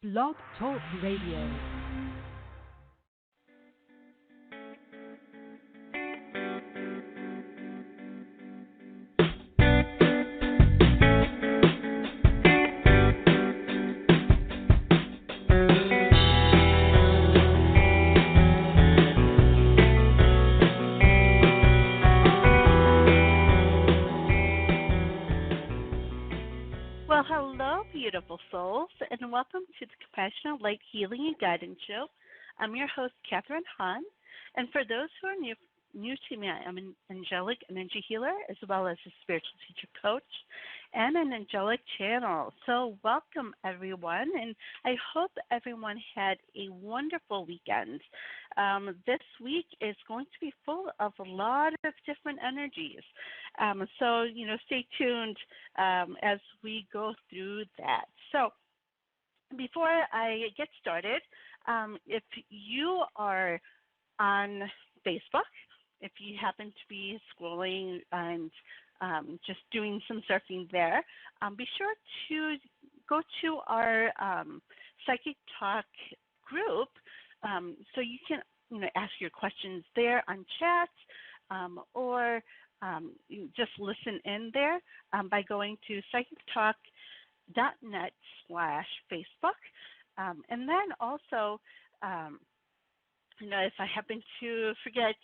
Blog Talk Radio. Well, hello, beautiful souls, and welcome to the Compassionate Light Healing and Guidance Show. I'm your host, Catharine Han, and for those who are new to me, I'm an angelic energy healer as well as a spiritual teacher coach and an angelic channel. So welcome, everyone, and I hope everyone had a wonderful weekend. This week is going to be full of a lot of different energies. So, stay tuned as we go through that. So, before I get started, if you are on Facebook, if you happen to be scrolling and just doing some surfing there, be sure to go to our Psychic Talk group so you can ask your questions there on chat or you just listen in there by going to psychictalk.net/Facebook. And then also, if I happen to forget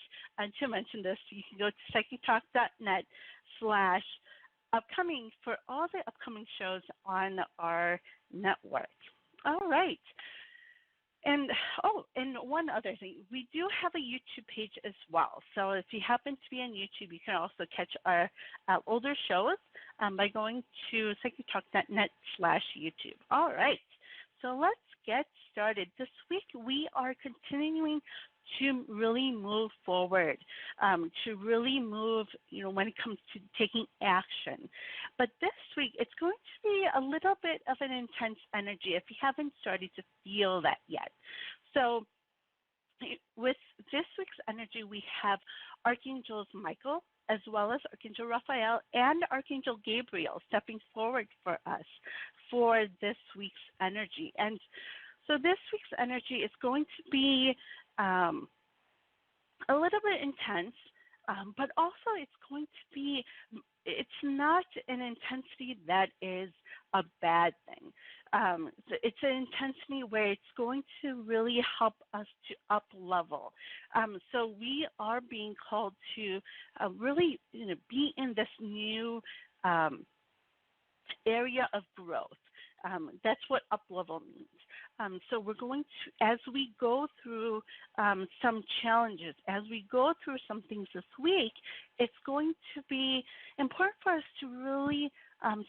to mention this, you can go to psychictalk.net/upcoming for all the upcoming shows on our network. All right. And one other thing, we do have a YouTube page as well. So if you happen to be on YouTube, you can also catch our older shows by going to psychictalk.net/YouTube. All right. So let's get started. This week we are continuing to really move forward, to really move, when it comes to taking action. But this week it's going to be a little bit of an intense energy if you haven't started to feel that yet. So with this week's energy, we have Archangels Michael, as well as Archangel Raphael and Archangel Gabriel stepping forward for us for this week's energy. And so this week's energy is going to be a little bit intense, but also it's not an intensity that is a bad thing. It's an intensity where it's going to really help us to up level. So we are being called to really be in this new area of growth. That's what up level means. So we're going to, as we go through some challenges, as we go through some things this week, it's going to be important for us to really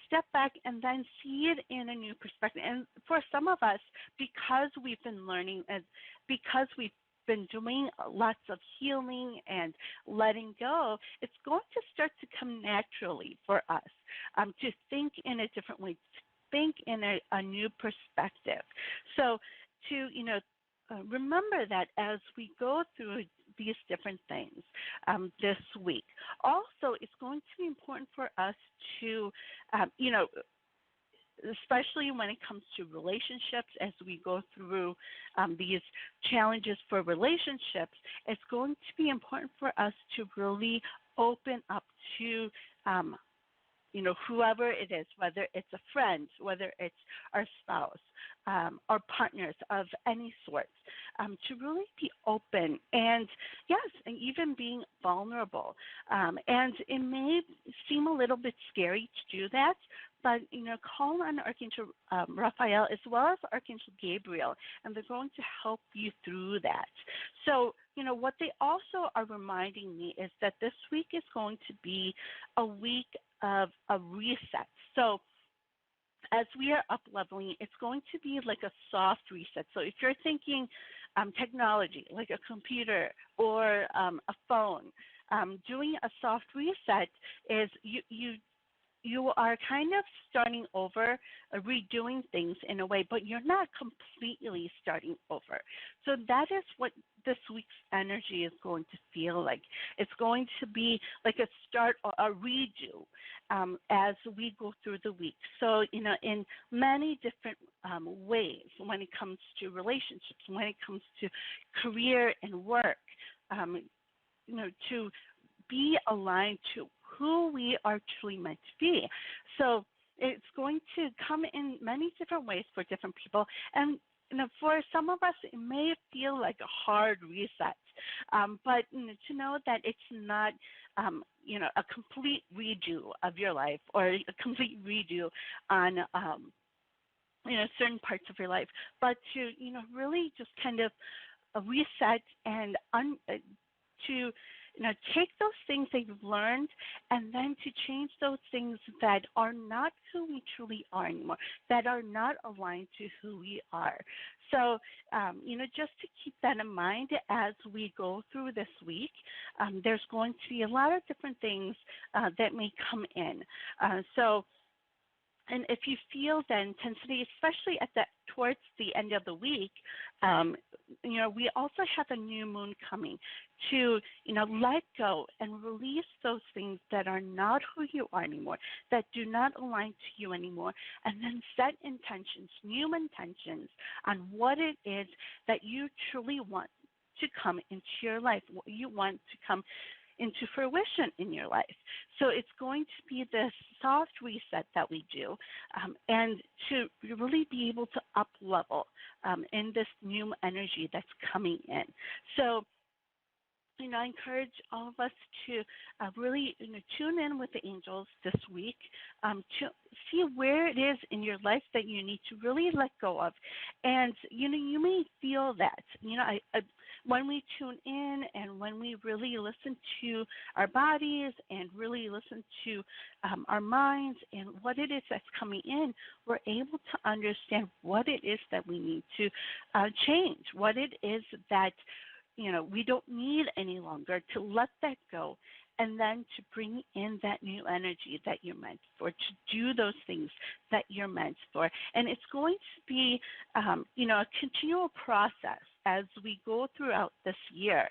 step back and then see it in a new perspective. And for some of us, because we've been learning and because we've been doing lots of healing and letting go, it's going to start to come naturally for us to think in a different way, think in a new perspective. So to, remember that as we go through these different things this week. Also, it's going to be important for us to, especially when it comes to relationships, as we go through these challenges for relationships, it's going to be important for us to really open up to whoever it is, whether it's a friend, whether it's our spouse, our partners of any sort, to really be open and, yes, and even being vulnerable. And it may seem a little bit scary to do that, but, call on Archangel Raphael as well as Archangel Gabriel, and they're going to help you through that. So, what they also are reminding me is that this week is going to be a week of a reset. So as we are up leveling, it's going to be like a soft reset. So if you're thinking technology, like a computer or a phone, doing a soft reset is you you are kind of starting over, redoing things in a way, but you're not completely starting over. So that is what this week's energy is going to feel like. It's going to be like a start or a redo as we go through the week. So, in many different ways, when it comes to relationships, when it comes to career and work, to be aligned to who we are truly meant to be. So it's going to come in many different ways for different people. And for some of us, it may feel like a hard reset, but to know that it's not, a complete redo of your life or a complete redo on, certain parts of your life, but to, really just kind of reset and to take those things that you've learned and then to change those things that are not who we truly are anymore, that are not aligned to who we are. So, just to keep that in mind as we go through this week, there's going to be a lot of different things that may come in. And if you feel the intensity, especially towards the end of the week, we also have a new moon coming to, let go and release those things that are not who you are anymore, that do not align to you anymore, and then set intentions, new intentions on what it is that you truly want to come into your life, what you want to come into fruition in your life. So it's going to be this soft reset that we do, and to really be able to up level in this new energy that's coming in. So, I encourage all of us to really tune in with the angels this week to see where it is in your life that you need to really let go of. And, you may feel that, when we tune in and when we really listen to our bodies and really listen to our minds and what it is that's coming in, we're able to understand what it is that we need to change, what it is that we don't need any longer, to let that go, and then to bring in that new energy that you're meant for, to do those things that you're meant for. And it's going to be, a continual process as we go throughout this year,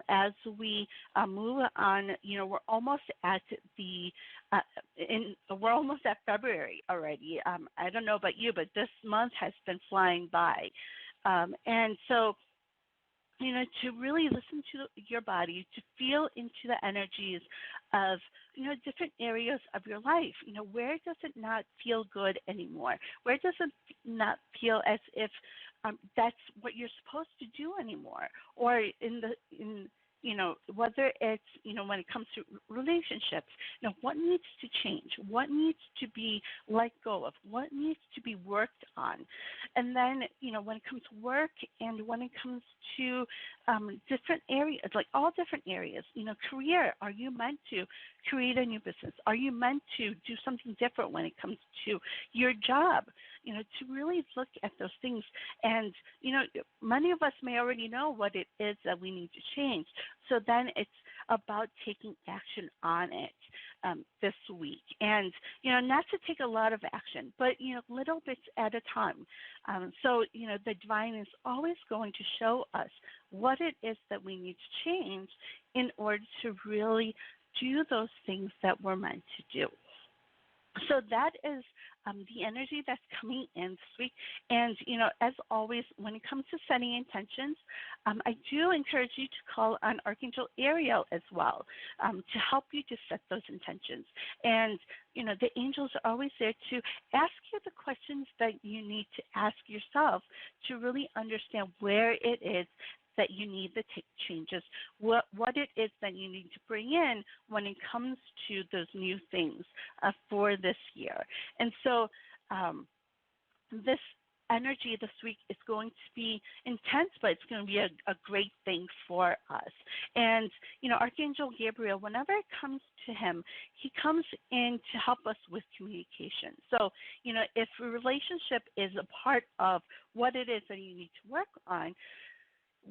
as we move on. We're almost at we're almost at February already. I don't know about you, but this month has been flying by, and so, to really listen to your body, to feel into the energies of, different areas of your life. Where does it not feel good anymore? Where does it not feel as if that's what you're supposed to do anymore? Or whether it's, when it comes to relationships, what needs to change? What needs to be let go of? What needs to be worked on? And then, when it comes to work and when it comes to different areas, like all different areas, career, are you meant to create a new business? Are you meant to do something different when it comes to your job? To really look at those things. And, many of us may already know what it is that we need to change. So then it's about taking action on it this week. And, not to take a lot of action, but, little bits at a time. So, the divine is always going to show us what it is that we need to change in order to really do those things that we're meant to do. So that is the energy that's coming in this week. And, as always, when it comes to setting intentions, I do encourage you to call on Archangel Ariel as well to help you to set those intentions. And, the angels are always there to ask you the questions that you need to ask yourself to really understand where it is that you need to take changes, what it is that you need to bring in when it comes to those new things for this year. And so this energy this week is going to be intense, but it's going to be a great thing for us. And, Archangel Gabriel, whenever it comes to him, he comes in to help us with communication. So, if a relationship is a part of what it is that you need to work on,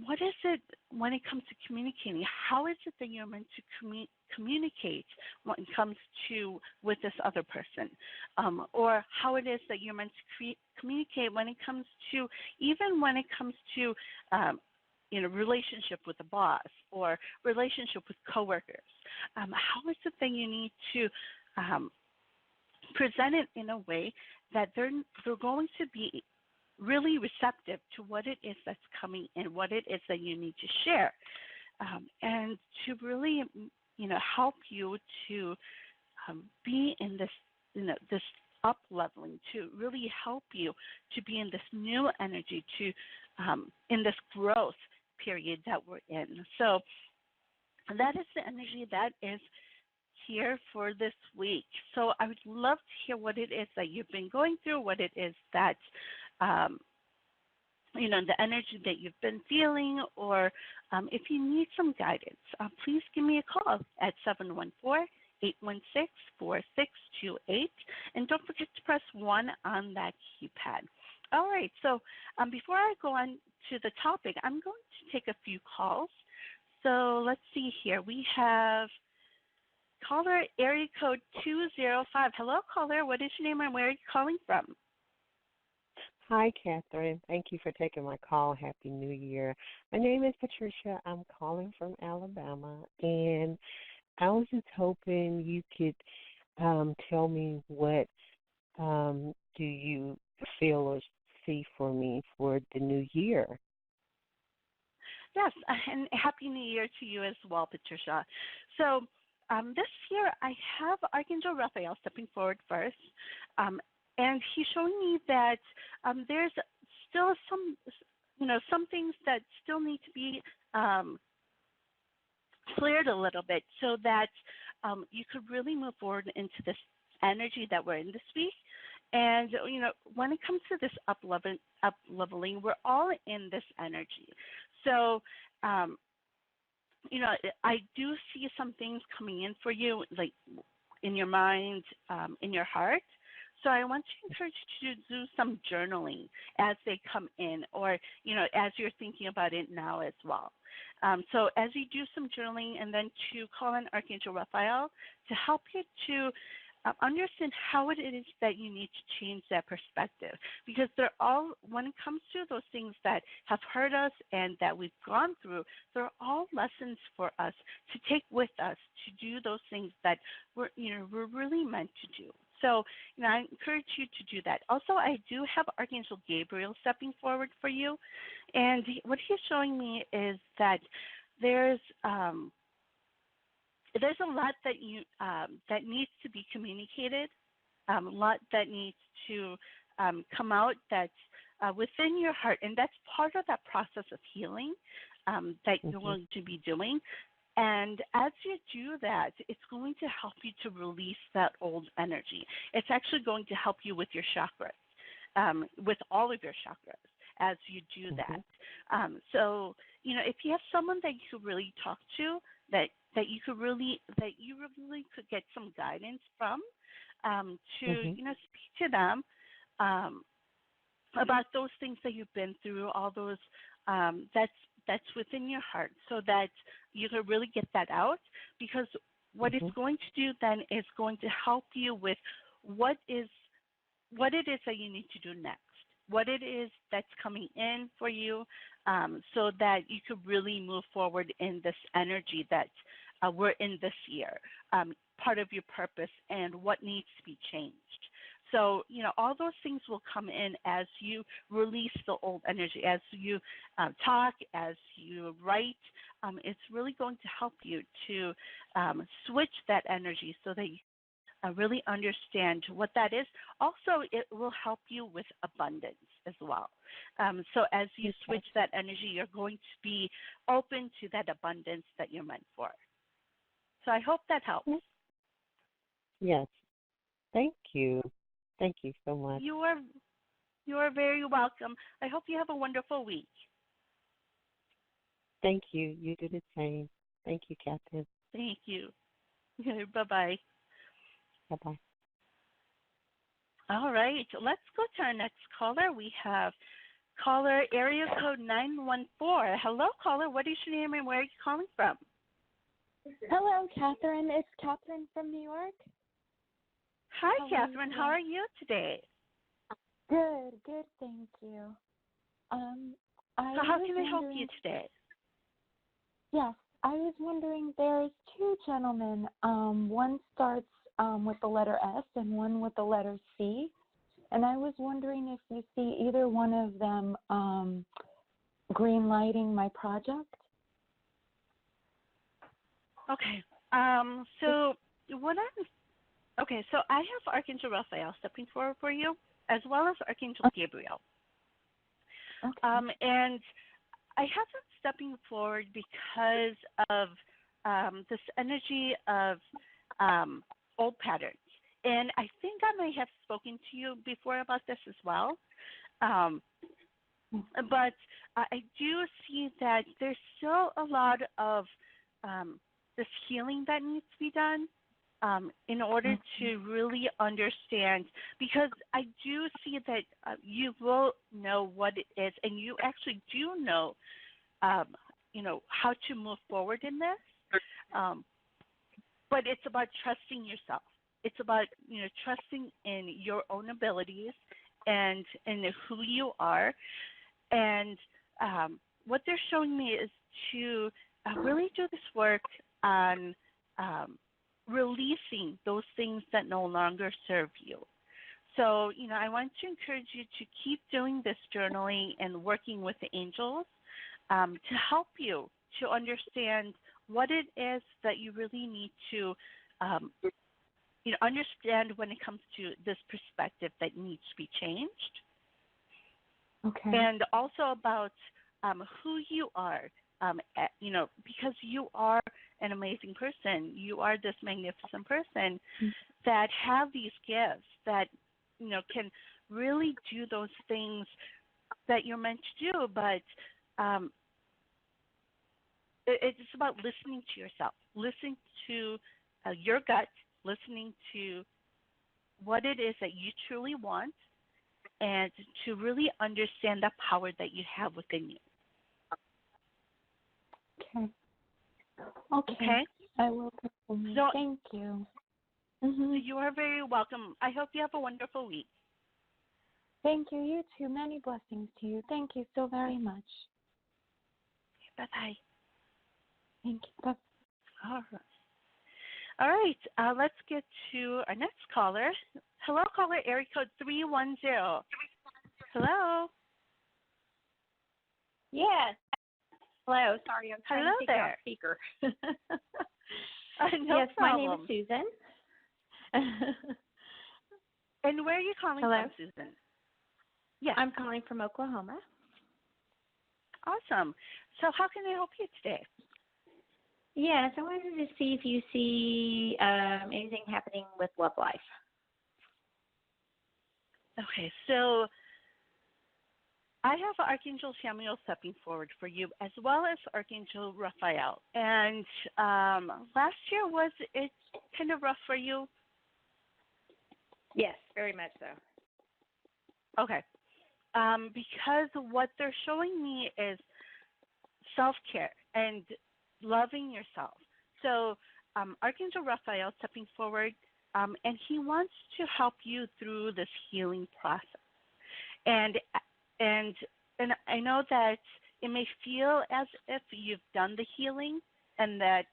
what is it when it comes to communicating? How is it that you're meant to communicate when it comes to with this other person, or how it is that you're meant to communicate when it comes to even when it comes to relationship with the boss or relationship with coworkers. How is it that you need to present it in a way that they're going to be really receptive to what it is that's coming in, what it is that you need to share, and to really, help you to be in this, this up leveling, to really help you to be in this new energy, to in this growth period that we're in. So that is the energy that is here for this week. So I would love to hear what it is that you've been going through, what it is that the energy that you've been feeling, or if you need some guidance, please give me a call at 714-816-4628. And don't forget to press 1 on that keypad. All right, so before I go on to the topic, I'm going to take a few calls. So let's see here. We have caller area code 205. Hello, caller. What is your name and where are you calling from? Hi, Catherine. Thank you for taking my call. Happy New Year. My name is Patricia. I'm calling from Alabama, and I was just hoping you could tell me what do you feel or see for me for the new year. Yes, and Happy New Year to you as well, Patricia. So this year I have Archangel Raphael stepping forward first, and he's showing me that there's still some things that still need to be cleared a little bit so that you could really move forward into this energy that we're in this week. And, when it comes to this up leveling, we're all in this energy. So, I do see some things coming in for you, like in your mind, in your heart. So I want to encourage you to do some journaling as they come in, or, as you're thinking about it now as well. So as you do some journaling, and then to call on Archangel Raphael to help you to understand how it is that you need to change that perspective, because they're all, when it comes to those things that have hurt us and that we've gone through, they're all lessons for us to take with us to do those things that we're really meant to do. So, I encourage you to do that. Also, I do have Archangel Gabriel stepping forward for you, and what he's showing me is that there's a lot that that needs to be communicated, a lot that needs to come out that's within your heart, and that's part of that process of healing that you're going to be doing. And as you do that, it's going to help you to release that old energy. It's actually going to help you with your chakras, with all of your chakras as you do that. So, if you have someone that you could really talk to, that you really could get some guidance from, to speak to them about those things that you've been through, all those that's within your heart, so that you can really get that out. Because what it's going to do then is going to help you with what it is that you need to do next, what it is that's coming in for you, so that you could really move forward in this energy that we're in this year, part of your purpose and what needs to be changed. So, all those things will come in as you release the old energy, as you talk, as you write. It's really going to help you to switch that energy so that you really understand what that is. Also, it will help you with abundance as well. So as you switch that energy, you're going to be open to that abundance that you're meant for. So I hope that helps. Yes. Thank you. Thank you so much. You are very welcome. I hope you have a wonderful week. Thank you. You do the same. Thank you, Catherine. Thank you. Bye-bye. Bye-bye. All right. Let's go to our next caller. We have caller, area code 914. Hello, caller. What is your name and where are you calling from? Hello, Catherine. It's Catherine from New York. Hi, Catherine. How are you today? Good, thank you. So how can I help you today? Yes, I was wondering, there's two gentlemen. One starts with the letter S and one with the letter C. And I was wondering if you see either one of them green lighting my project. Okay. So I have Archangel Raphael stepping forward for you, as well as Archangel Gabriel. Okay. And I have them stepping forward because of this energy of old patterns. And I think I may have spoken to you before about this as well. But I do see that there's still a lot of this healing that needs to be done in order to really understand, because I do see that you will know what it is, and you actually do know, how to move forward in this. But it's about trusting yourself. It's about, trusting in your own abilities and in who you are. And what they're showing me is to really do this work on releasing those things that no longer serve you. So, I want to encourage you to keep doing this journaling and working with the angels to help you to understand what it is that you really need to understand when it comes to this perspective that needs to be changed. Okay. And also about who you are, because you are an amazing person. You are this magnificent person that have these gifts that, can really do those things that you're meant to do. But it's about listening to yourself, listening to your gut, listening to what it is that you truly want, and to really understand the power that you have within you. Okay. I will continue. So, thank you. You are very welcome. I hope you have a wonderful week. Thank you. You too. Many blessings to you. Thank you so very much. Bye-bye. Thank you. Bye. All right. Let's get to our next caller. Hello, caller, area code 310. Hello. Yes. Hello. Sorry, I'm trying Hello to take there. off speaker. No yes, problem. my name is Susan. And where are you calling Hello? from, Susan? Yes. I'm calling from Oklahoma. Awesome. So how can I help you today? Yes, I wanted to see if you see anything happening with love life. Okay, so I have Archangel Samuel stepping forward for you, as well as Archangel Raphael. And last year, was it kind of rough for you? Yes, very much so. Okay. Because what they're showing me is self-care and loving yourself. So Archangel Raphael stepping forward, and he wants to help you through this healing process. And I know that it may feel as if you've done the healing and that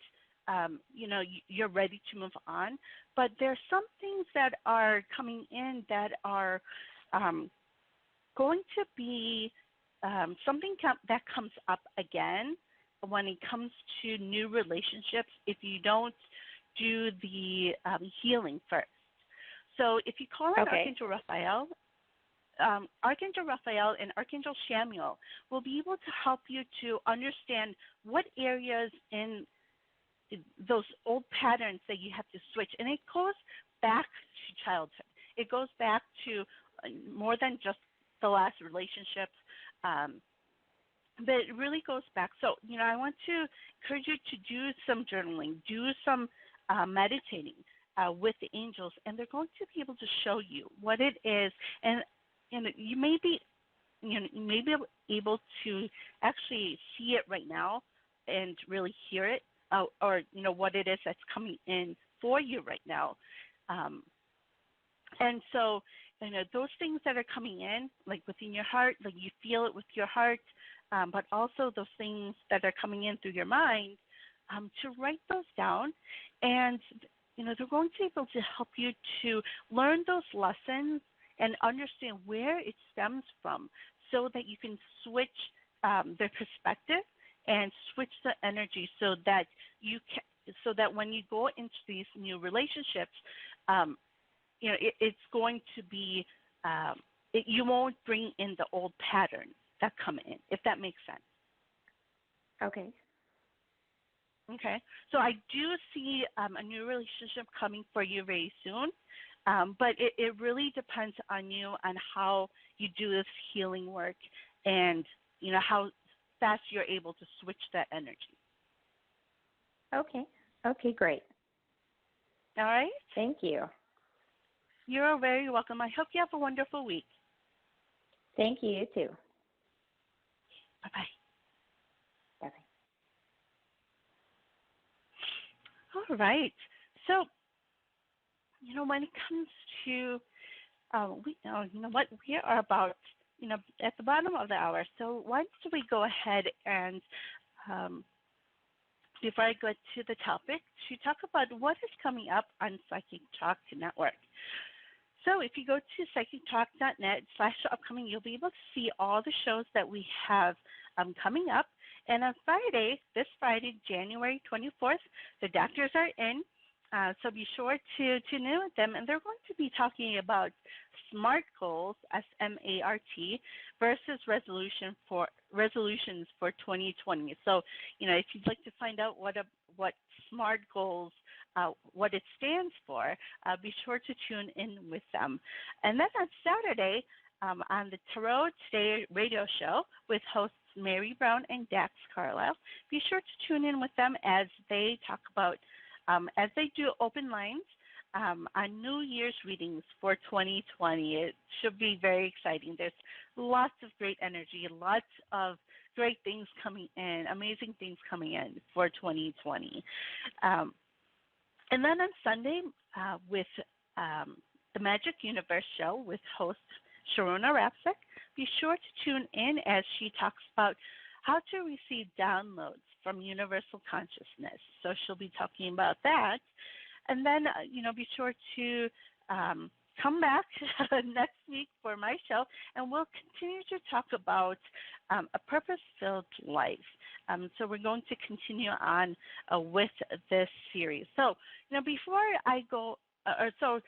you're ready to move on, but there's some things that are coming in that are going to be something that comes up again when it comes to new relationships if you don't do the healing first. So if you call on Archangel Raphael, Archangel Raphael and Archangel Samuel will be able to help you to understand what areas in those old patterns that you have to switch. And it goes back to childhood. It goes back to more than just the last relationships, but it really goes back. So, I want to encourage you to do some journaling, do some meditating with the angels, and they're going to be able to show you what it is. And you may be you may be able to actually see it right now and really hear it, or what it is that's coming in for you right now. And so, those things that are coming in, like within your heart, like you feel it with your heart, but also those things that are coming in through your mind, to write those down. And, they're going to be able to help you to learn those lessons and understand where it stems from so that you can switch their perspective and switch the energy so that so that when you go into these new relationships, it's going to be, you won't bring in the old patterns that come in, if that makes sense. Okay. Okay. So I do see a new relationship coming for you very soon, but it really depends on you, on how you do this healing work, and, how fast you're able to switch that energy. Okay. Okay, great. All right? Thank you. You're very welcome. I hope you have a wonderful week. Thank you, you too. Bye-bye. Bye-bye. All right. So, when it comes to, we are about, at the bottom of the hour. So why don't we go ahead and, before I go to the topic, to talk about what is coming up on Psychic Talk Network. So if you go to psychictalk.net/upcoming, you'll be able to see all the shows that we have coming up. And on this Friday, January 24th, the doctors are in. So be sure to tune in with them. And they're going to be talking about SMART goals, SMART, versus resolutions for 2020. So, if you'd like to find out what SMART goals, what it stands for, be sure to tune in with them. And then on Saturday, on the Tarot Today radio show with hosts Mary Brown and Dax Carlisle, be sure to tune in with them as they talk about, as they do open lines on New Year's readings for 2020. It should be very exciting. There's lots of great energy, lots of great things coming in, amazing things coming in for 2020. And then on Sunday, with the Magic Universe show with host Sharona Rapsek, be sure to tune in as she talks about how to receive downloads from universal consciousness. So she'll be talking about that. And then, be sure to come back next week for my show, and we'll continue to talk about a purpose-filled life. So we're going to continue on with this series. So, before I go, why don't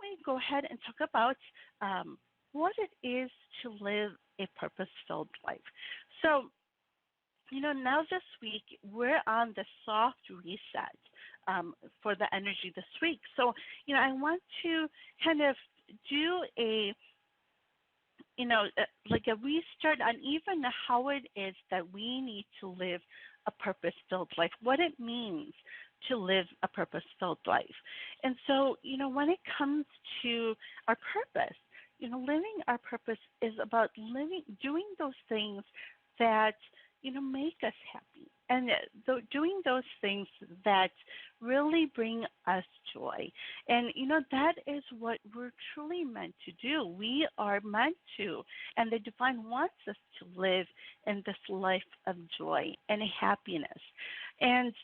we go ahead and talk about what it is to live a purpose-filled life. So, now this week, we're on the soft reset for the energy this week. So, I want to kind of do a restart on even how it is that we need to live a purpose-filled life, what it means to live a purpose-filled life. And so, when it comes to our purpose, living our purpose is about doing those things that make us happy, and doing those things that really bring us joy. And, that is what we're truly meant to do. We are meant to, and the divine wants us to live in this life of joy and happiness. And,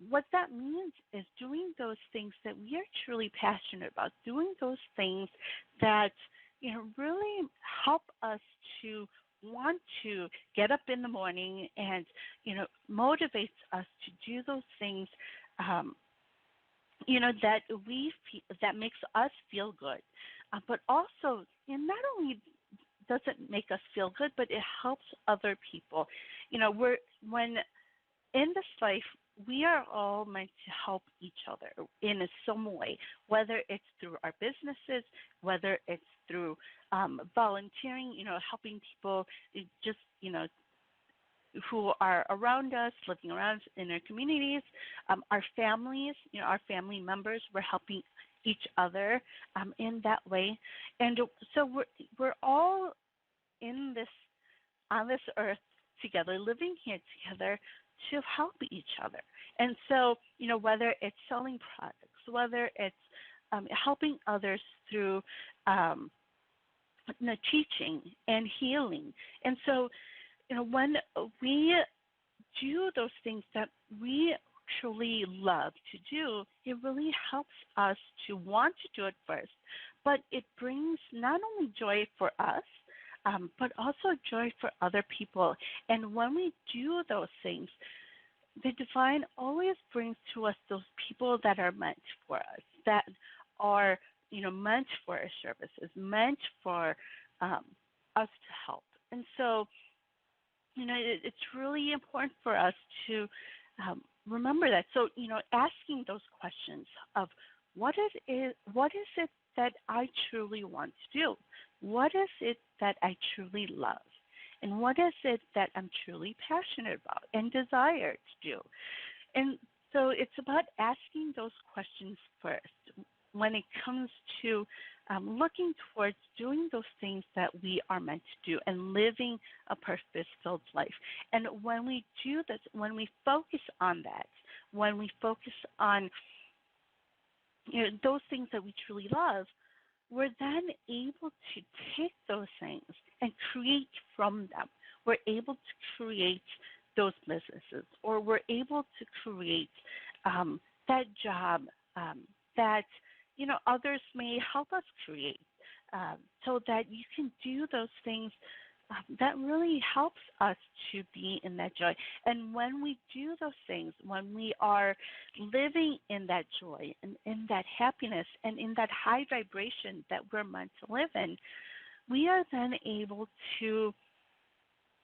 what that means is doing those things that we are truly passionate about, doing those things that, really help us to want to get up in the morning and, motivates us to do those things, that we feel, that makes us feel good. But also, not only does it make us feel good, but it helps other people. When in this life, we are all meant to help each other in some way, whether it's through our businesses, whether it's through volunteering, helping people just, who are around us, living around in our communities, our families, our family members, we're helping each other in that way. And so we're all on this earth together, living here together to help each other. And so, whether it's selling products, whether it's helping others through teaching and healing. And so, when we do those things that we truly love to do, it really helps us to want to do it first. But it brings not only joy for us, but also joy for other people. And when we do those things, the divine always brings to us those people that are meant for us, that are, meant for our services, meant for us to help. And so, it's really important for us to remember that. So, asking those questions of what is it that I truly want to do? What is it that I truly love? And what is it that I'm truly passionate about and desire to do? And so it's about asking those questions first when it comes to looking towards doing those things that we are meant to do and living a purpose-filled life. And when we do this, when we focus on that, when we focus on those things that we truly love, we're then able to take those things and create from them. We're able to create those businesses, or we're able to create that job that others may help us create, so that you can do those things that really helps us to be in that joy. And when we do those things, when we are living in that joy and in that happiness and in that high vibration that we're meant to live in, we are then able to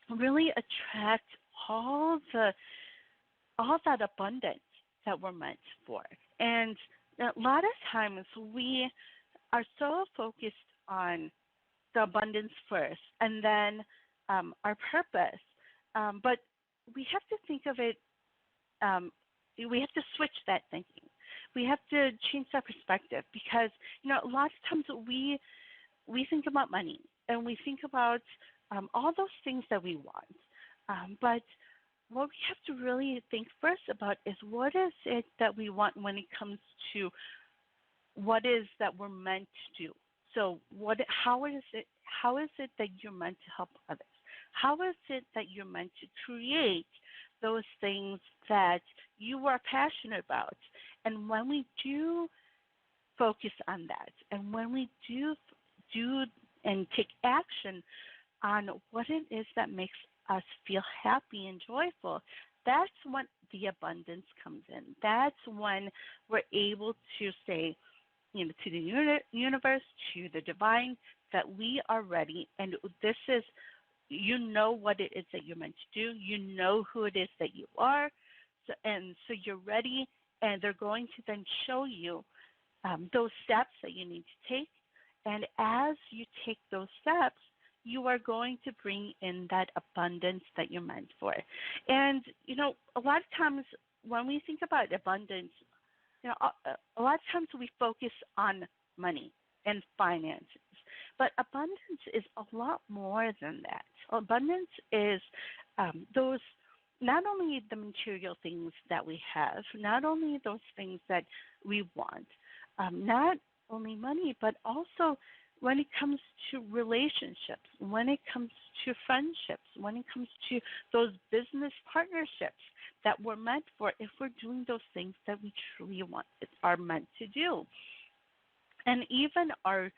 really attract all that abundance that we're meant for. And a lot of times we are so focused on the abundance first and then our purpose. But we have to think of it, we have to switch that thinking. We have to change that perspective, because, a lot of times we think about money and we think about all those things that we want. But what we have to really think first about is, what is it that we want when it comes to what is that we're meant to do. So how is it that you're meant to help others? How is it that you're meant to create those things that you are passionate about? And when we do focus on that, and when we do and take action on what it is that makes us feel happy and joyful, that's when the abundance comes in. That's when we're able to say, to the universe, to the divine, that we are ready, and this is, what it is that you're meant to do. You know who it is that you are, so you're ready, and they're going to then show you those steps that you need to take. And as you take those steps, you are going to bring in that abundance that you're meant for. And, a lot of times when we think about abundance, a lot of times we focus on money and finances. But abundance is a lot more than that. Abundance is those, not only the material things that we have, not only those things that we want, not only money, but also when it comes to relationships, when it comes to friendships, when it comes to those business partnerships that we're meant for, if we're doing those things that we truly are meant to do. And even our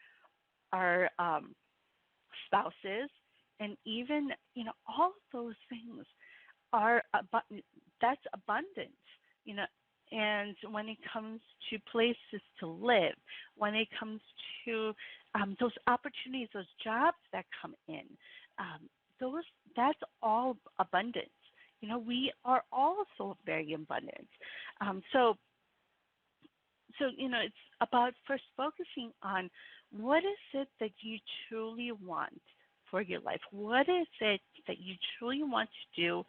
spouses, and even, all of those things are that's abundance, and when it comes to places to live, when it comes to those opportunities, those jobs that come in, that's all abundance. We are also very abundant. So it's about first focusing on, what is it that you truly want for your life? What is it that you truly want to do,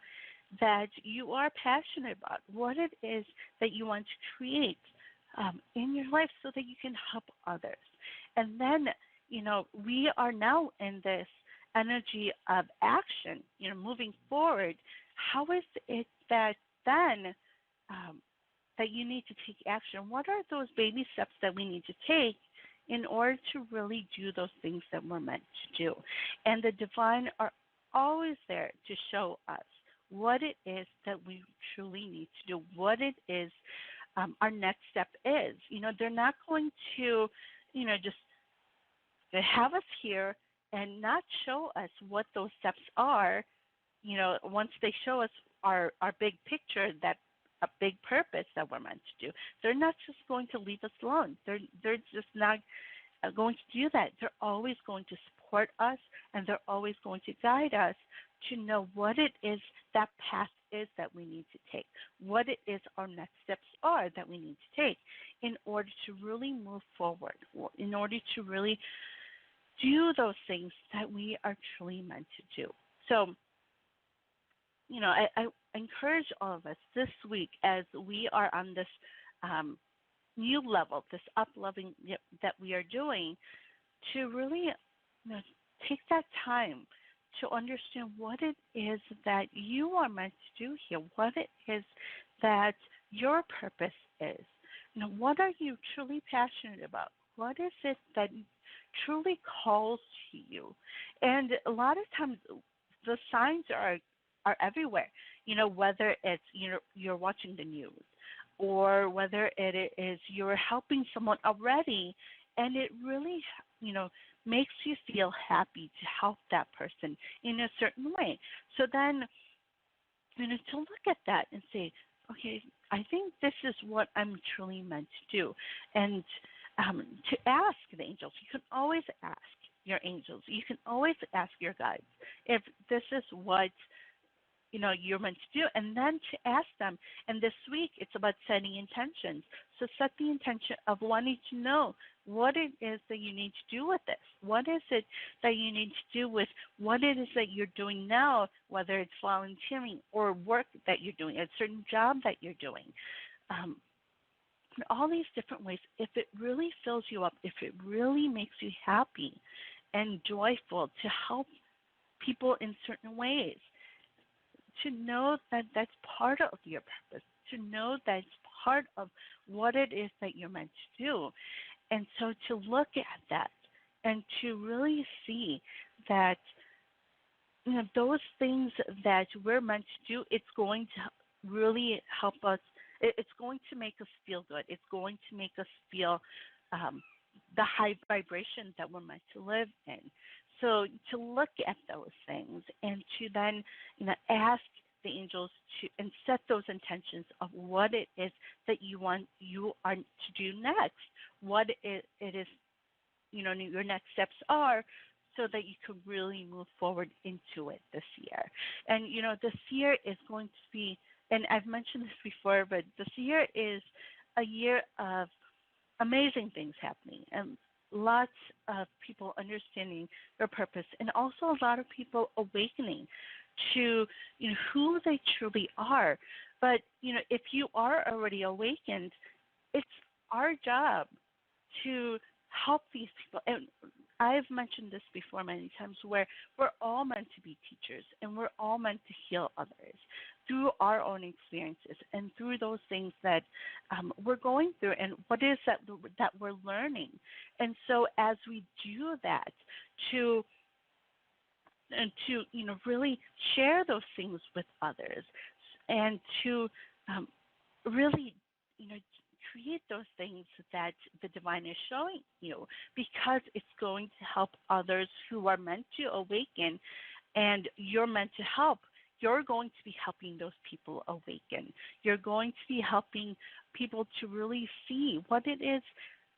that you are passionate about? What it is that you want to create in your life, so that you can help others? And then, we are now in this energy of action, moving forward, how is it that then that you need to take action? What are those baby steps that we need to take in order to really do those things that we're meant to do? And the divine are always there to show us what it is that we truly need to do, what it is our next step is. They're not going to, just have us here and not show us what those steps are. Once they show us our big picture, that a big purpose that we're meant to do, they're not just going to leave us alone. They're just not going to do that. They're always going to support us, and they're always going to guide us to know what it is that path is that we need to take, what it is our next steps are that we need to take in order to really move forward, in order to really do those things that we are truly meant to do. So, I encourage all of us this week, as we are on this new level, this up-leveling that we are doing, to really take that time to understand what it is that you are meant to do here, what it is that your purpose is. What are you truly passionate about? What is it that truly calls to you? And a lot of times the signs are everywhere. Whether it's you're watching the news, or whether it is you're helping someone already, and it really makes you feel happy to help that person in a certain way. So then to look at that and say, okay, I think this is what I'm truly meant to do. And to ask the angels. You can always ask your angels. You can always ask your guides if this is what you're meant to do, and then to ask them. And this week, it's about setting intentions. So set the intention of wanting to know what it is that you need to do with this. What is it that you need to do with what it is that you're doing now, whether it's volunteering or work that you're doing, a certain job that you're doing. All these different ways, if it really fills you up, if it really makes you happy and joyful to help people in certain ways, to know that that's part of your purpose, to know that it's part of what it is that you're meant to do. And so to look at that and to really see that those things that we're meant to do, it's going to really help us. It's going to make us feel good. It's going to make us feel the high vibration that we're meant to live in. So to look at those things and to then ask the angels to and set those intentions of what it is that you are to do next, what it is your next steps are, so that you can really move forward into it this year. And this year is going to be, and I've mentioned this before, but this year is a year of amazing things happening, and lots of people understanding their purpose, and also a lot of people awakening to who they truly are. But if you are already awakened, it's our job to help these people. And I've mentioned this before many times, where we're all meant to be teachers, and we're all meant to heal others through our own experiences and through those things that we're going through, and what is that we're learning. And so as we do that, to really share those things with others, and to really create those things that the divine is showing you, because it's going to help others who are meant to awaken, and you're meant to help. You're going to be helping those people awaken. You're going to be helping people to really see what it is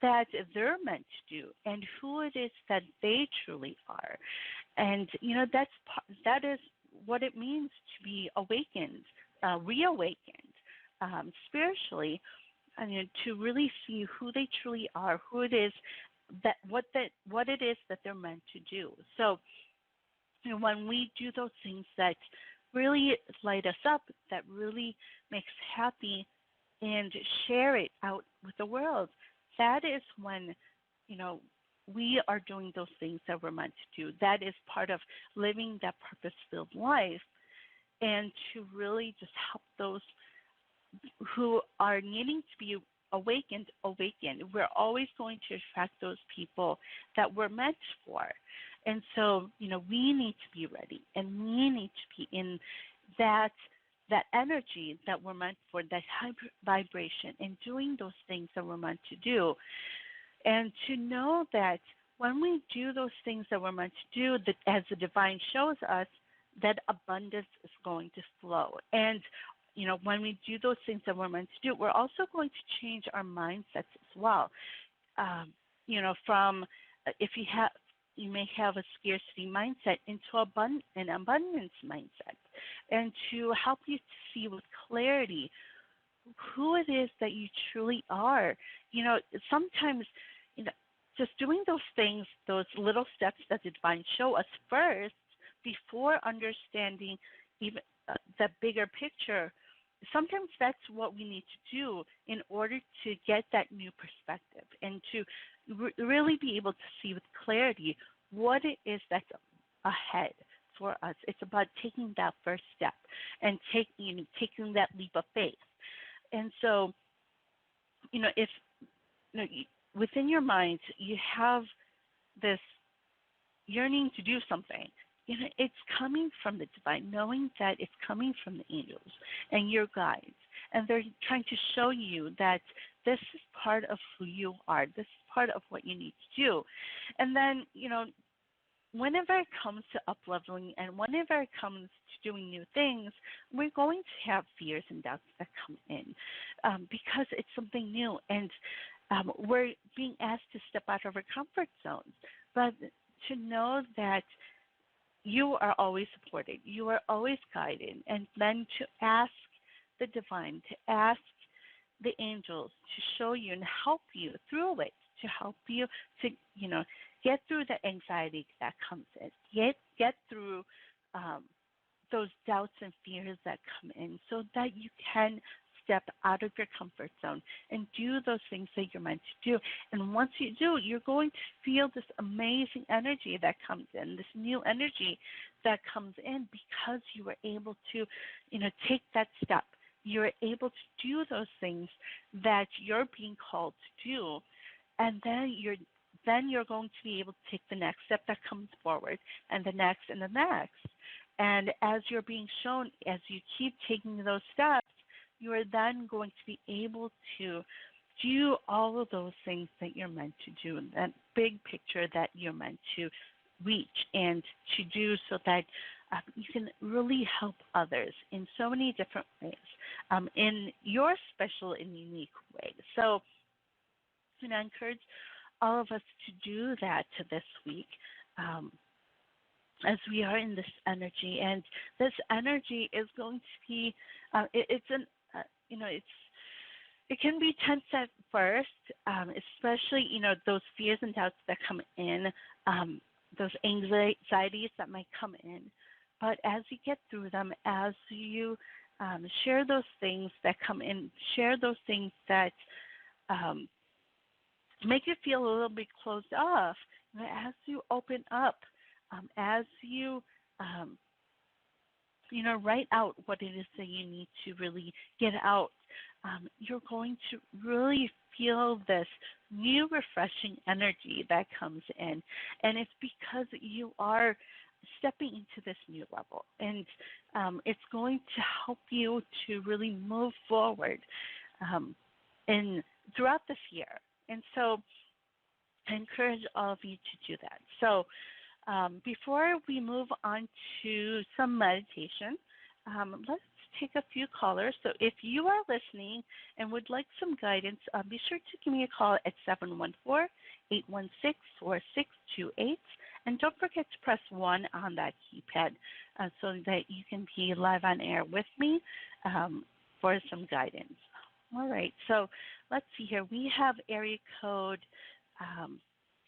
that they're meant to do and who it is that they truly are. And that is what it means to be awakened, reawakened spiritually, and to really see who they truly are, who it is what it is that they're meant to do. So when we do those things that really light us up, that really makes us happy, and share it out with the world, that is when we are doing those things that we're meant to do. That is part of living that purpose-filled life, and to really just help those who are needing to be awakened. We're always going to attract those people that we're meant for. And so, we need to be ready, and we need to be in that energy that we're meant for, that high vibration, and doing those things that we're meant to do. And to know that when we do those things that we're meant to do, that as the divine shows us, that abundance is going to flow. And when we do those things that we're meant to do, we're also going to change our mindsets as well. From if you may have a scarcity mindset into an abundance mindset, and to help you to see with clarity who it is that you truly are. Sometimes, just doing those things, those little steps that the divine show us first, before understanding even the bigger picture, sometimes that's what we need to do in order to get that new perspective, and to really be able to see with clarity what it is that's ahead for us. It's about taking that first step and taking that leap of faith. And so, if within your mind you have this yearning to do something, it's coming from the divine, knowing that it's coming from the angels and your guides. And they're trying to show you that this is part of who you are. This is part of what you need to do. And then, whenever it comes to up-leveling and whenever it comes to doing new things, we're going to have fears and doubts that come in because it's something new. And we're being asked to step out of our comfort zones. But to know that you are always supported, you are always guided, and then to ask the divine, to ask the angels to show you and help you through it, to help you to, get through the anxiety that comes in, get through those doubts and fears that come in, so that you can step out of your comfort zone and do those things that you're meant to do. And once you do, you're going to feel this amazing energy that comes in, this new energy that comes in, because you were able to, take that step. You're able to do those things that you're being called to do, and then you're going to be able to take the next step that comes forward, and the next and the next. And as you're being shown, as you keep taking those steps, you are then going to be able to do all of those things that you're meant to do, and that big picture that you're meant to reach and to do, so that you can really help others in so many different ways, in your special and unique way. So I encourage all of us to do that this week, as we are in this energy. And this energy is going to be, it can be tense at first, especially, those fears and doubts that come in, those anxieties that might come in. But as you get through them, as you share those things that come in, share those things that make you feel a little bit closed off, as you open up, as you write out what it is that you need to really get out, you're going to really feel this new refreshing energy that comes in. And it's because you are stepping into this new level. And it's going to help you to really move forward throughout this year. And so I encourage all of you to do that. So before we move on to some meditation, let's take a few callers. So if you are listening and would like some guidance, be sure to give me a call at 714-816-4628. And don't forget to press 1 on that keypad so that you can be live on air with me for some guidance. All right, so let's see here. We have area code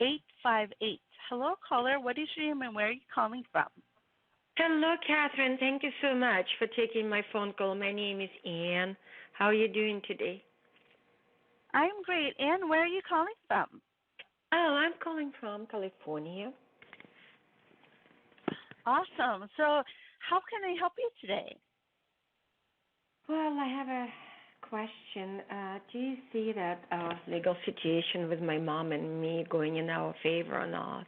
858. Hello, caller. What is your name and where are you calling from? Hello, Catherine. Thank you so much for taking my phone call. My name is Ann. How are you doing today? I'm great. Ann, where are you calling from? Oh, I'm calling from California. Awesome. So, how can I help you today? Well, I have a question. Do you see that our legal situation with my mom and me going in our favor or not?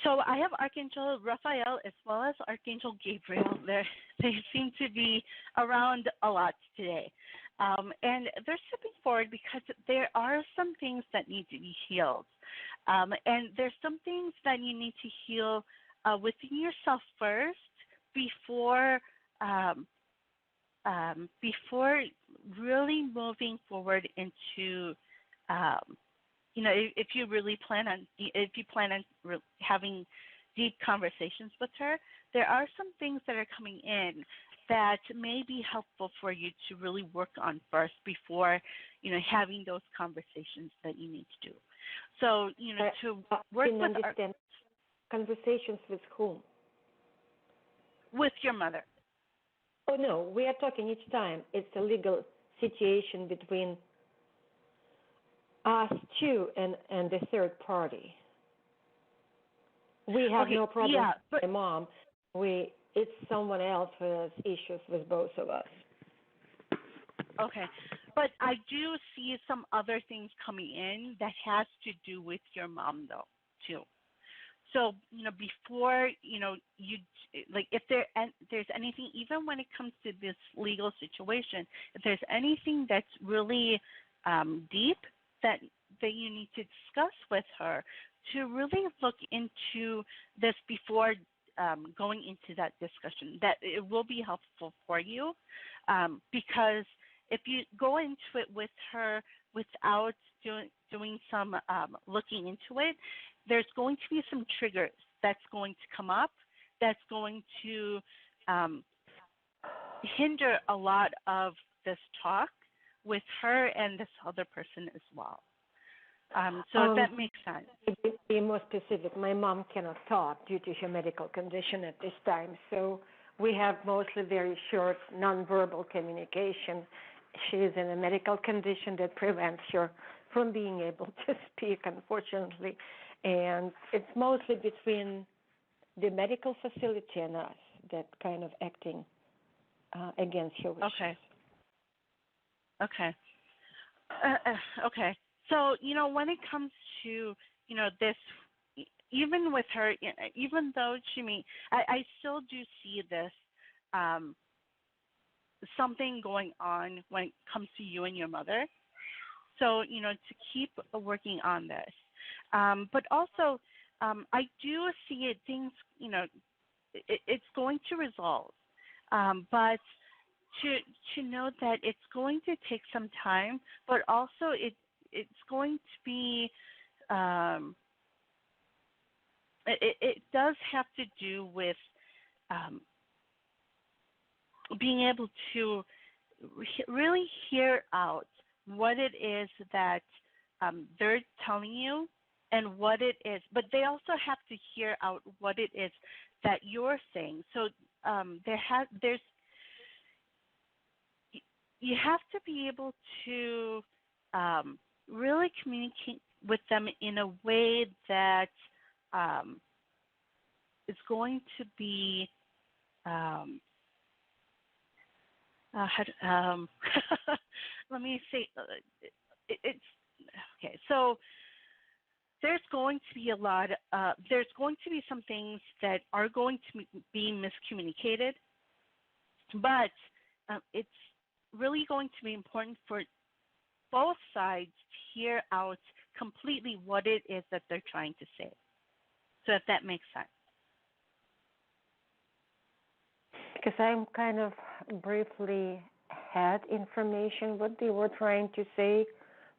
So I have Archangel Raphael as well as Archangel Gabriel. They seem to be around a lot today. And they're stepping forward because there are some things that need to be healed. And there's some things that you need to heal within yourself first before before really moving forward into if you really plan on having deep conversations with her, there are some things that are coming in that may be helpful for you to really work on first before having those conversations that you need to do. So to work with understand conversations with whom? With your mother. Oh no, we are talking each time. It's a legal situation between us two and the third party. We have no problem with my mom. It's someone else who has issues with both of us. Okay. But I do see some other things coming in that has to do with your mom though, too. So, before, if there's anything, even when it comes to this legal situation, if there's anything that's really deep that you need to discuss with her, to really look into this before going into that discussion, that it will be helpful for you, because if you go into it with her without doing some looking into it, there's going to be some triggers that's going to come up that's going to hinder a lot of this talk with her and this other person as well. So if that makes sense. To be more specific, my mom cannot talk due to her medical condition at this time. So we have mostly very short nonverbal communication. She is in a medical condition that prevents her from being able to speak, unfortunately. And it's mostly between the medical facility and us that kind of acting against her wishes. Okay. Okay. So, when it comes to, this, even with her, even though I still do see this, something going on when it comes to you and your mother. So, to keep working on this. But also, I do see it, things, it's going to resolve. But to know that it's going to take some time, but also it's going to be, it does have to do with being able to really hear out what it is that they're telling you and what it is, but they also have to hear out what it is that you're saying. So you have to be able to really communicate with them in a way that is going to be let me say it's okay. So there's going to be there's going to be some things that are going to be miscommunicated, but it's really going to be important for both sides to hear out completely what it is that they're trying to say. So if that makes sense. Because I'm kind of briefly had information what they were trying to say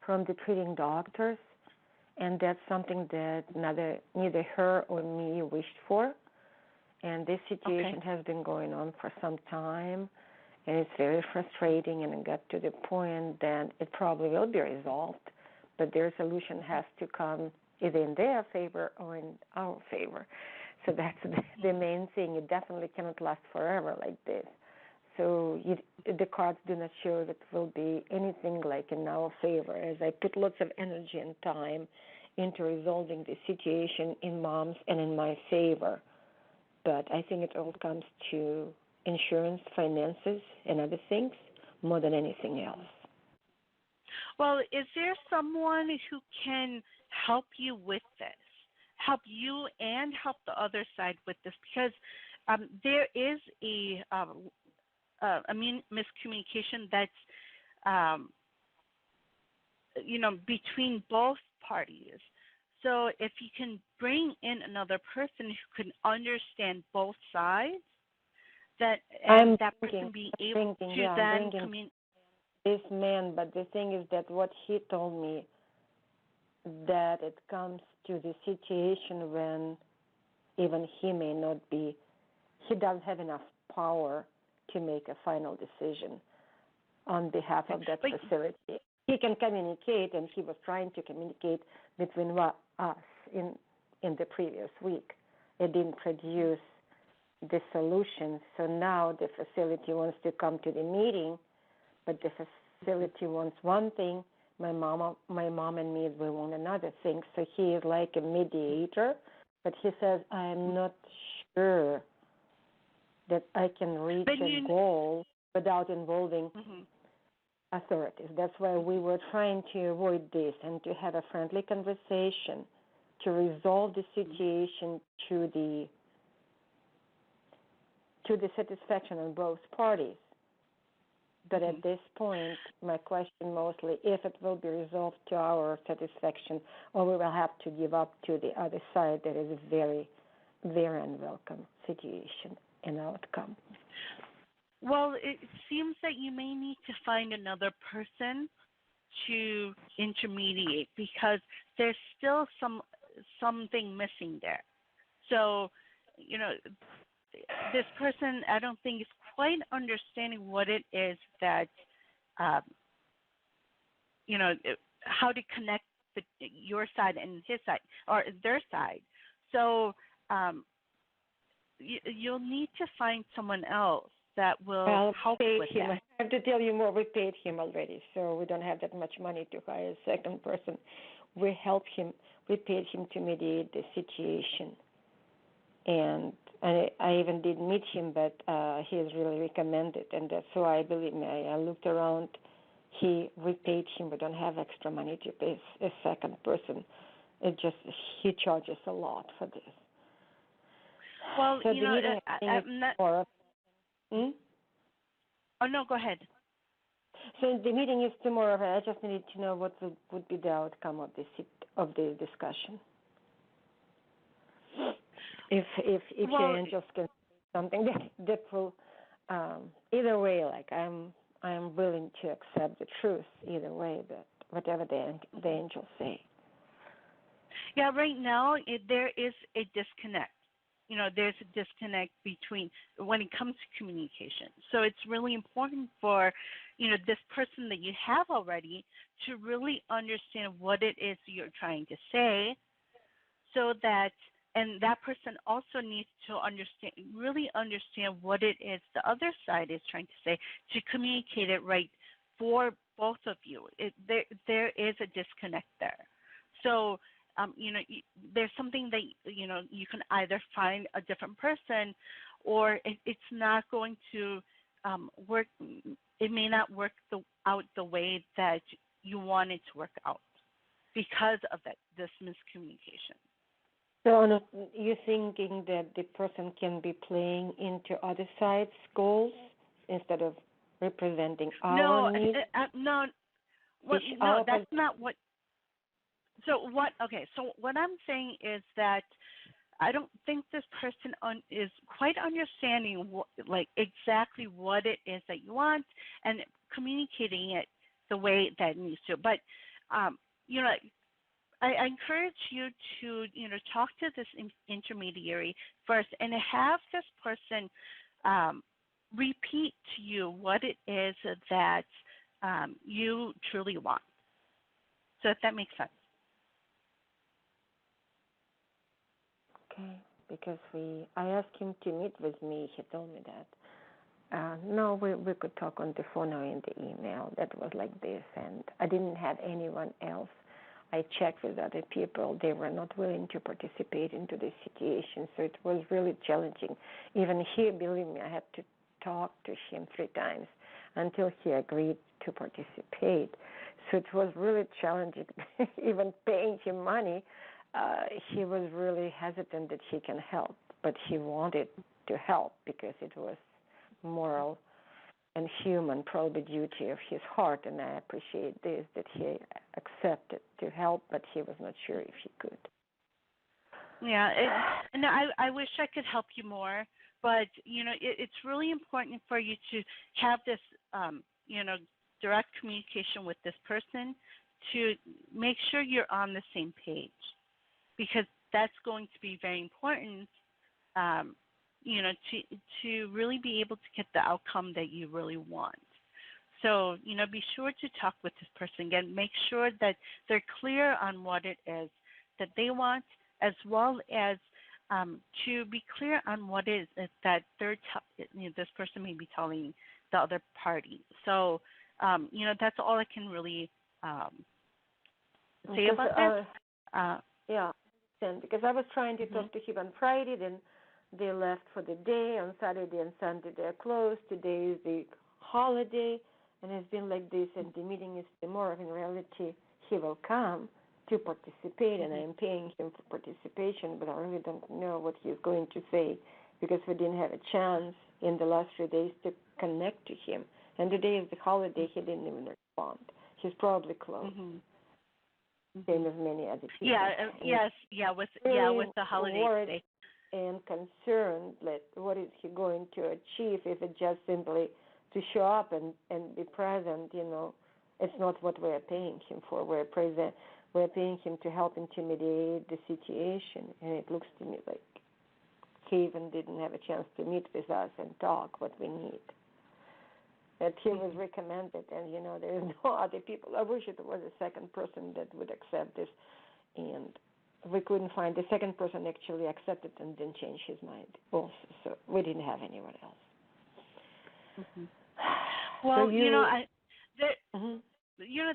from the treating doctors, and that's something that neither her or me wished for. And this situation has been going on for some time, and it's very frustrating, and it got to the point that it probably will be resolved, but their solution has to come either in their favor or in our favor. So that's the main thing. It definitely cannot last forever like this. So the cards do not show that it will be anything like in our favor, as I put lots of energy and time into resolving the situation in Mom's and in my favor. But I think it all comes to insurance, finances, and other things more than anything else. Well, is there someone who can help you with this, help you and help the other side with this? Because there is a miscommunication that's, between both parties. So if you can bring in another person who can understand both sides, that person be able to then communicate. This man, but the thing is that what he told me, that it comes to the situation when even he may not be, he doesn't have enough power to make a final decision on behalf of that facility. He can communicate, and he was trying to communicate between us in the previous week. It didn't produce the solution, so now the facility wants to come to the meeting, but the facility wants one thing, my mom and me, we want another thing. So he is like a mediator, but he says, I'm not sure that I can reach a goal without involving authorities. That's why we were trying to avoid this and to have a friendly conversation to resolve the situation to the satisfaction of both parties. But at this point, my question mostly if it will be resolved to our satisfaction, or we will have to give up to the other side. That is a very, very unwelcome situation and outcome. Well, it seems that you may need to find another person to intermediate because there's still something missing there. So, this person, I don't think, is quite understanding what it is that, how to connect your side and his side, or their side. So you'll need to find someone else that will help with him. that. I have to tell you more. We paid him already, so we don't have that much money to hire a second person. We helped him. We paid him to mediate the situation. And I even did meet him, but he is really recommended, and that's why, believe me, I looked around. We paid him. We don't have extra money to pay a second person. He charges a lot for this. Well, so I'm not. Oh no, go ahead. So the meeting is tomorrow. I just needed to know what would be the outcome of the discussion. If your angels can say something that will either way, like I'm willing to accept the truth either way, but whatever the angels say. Yeah, right now there is a disconnect. There's a disconnect between when it comes to communication. So it's really important for this person that you have already to really understand what it is you're trying to say, so that. And that person also needs to really understand what it is the other side is trying to say, to communicate it right for both of you. There is a disconnect there. So, there's something that, you can either find a different person, or it's not going to work. It may not work out the way that you want it to work out because of this miscommunication. So you're thinking that the person can be playing into other side's goals instead of representing our needs? No, that's not what. So what I'm saying is that I don't think this person is quite understanding exactly what it is that you want and communicating it the way that it needs to. But I encourage you to, talk to this intermediary first and have this person repeat to you what it is that you truly want. So if that makes sense. Okay, because I asked him to meet with me. He told me that. No, we could talk on the phone or in the email. That was like this, and I didn't have anyone else. I checked with other people. They were not willing to participate into this situation, so it was really challenging. Even he, believe me, I had to talk to him 3 times until he agreed to participate. So it was really challenging. Even paying him money, he was really hesitant that he can help, but he wanted to help because it was moral and human, probably duty of his heart, and I appreciate this, that he accepted to help, but he was not sure if he could. Yeah, and I wish I could help you more, but it's really important for you to have this direct communication with this person to make sure you're on the same page, because that's going to be very important. To really be able to get the outcome that you really want. So, be sure to talk with this person again. Make sure that they're clear on what it is that they want, as well as to be clear on what it is that this person may be telling the other party. So, that's all I can really say about that. Yeah, because I was trying to talk to him on Friday, then they left for the day. On Saturday and Sunday they're closed. Today is the holiday, and it's been like this, and the meeting is tomorrow. In reality, he will come to participate, and I am paying him for participation, but I really don't know what he's going to say because we didn't have a chance in the last 3 days to connect to him. And today is the holiday, he didn't even respond. He's probably closed. Same as many other people. With the holiday day. And concerned, like, what is he going to achieve if it's just simply to show up and be present? It's not what we're paying him for. We're paying him to help intimidate the situation, and it looks to me like he even didn't have a chance to meet with us and talk what we need. That he was recommended, and there is no other people. I wish it was a second person that would accept this, and we couldn't find. The second person actually accepted and then changed his mind also, so we didn't have anyone else. Well,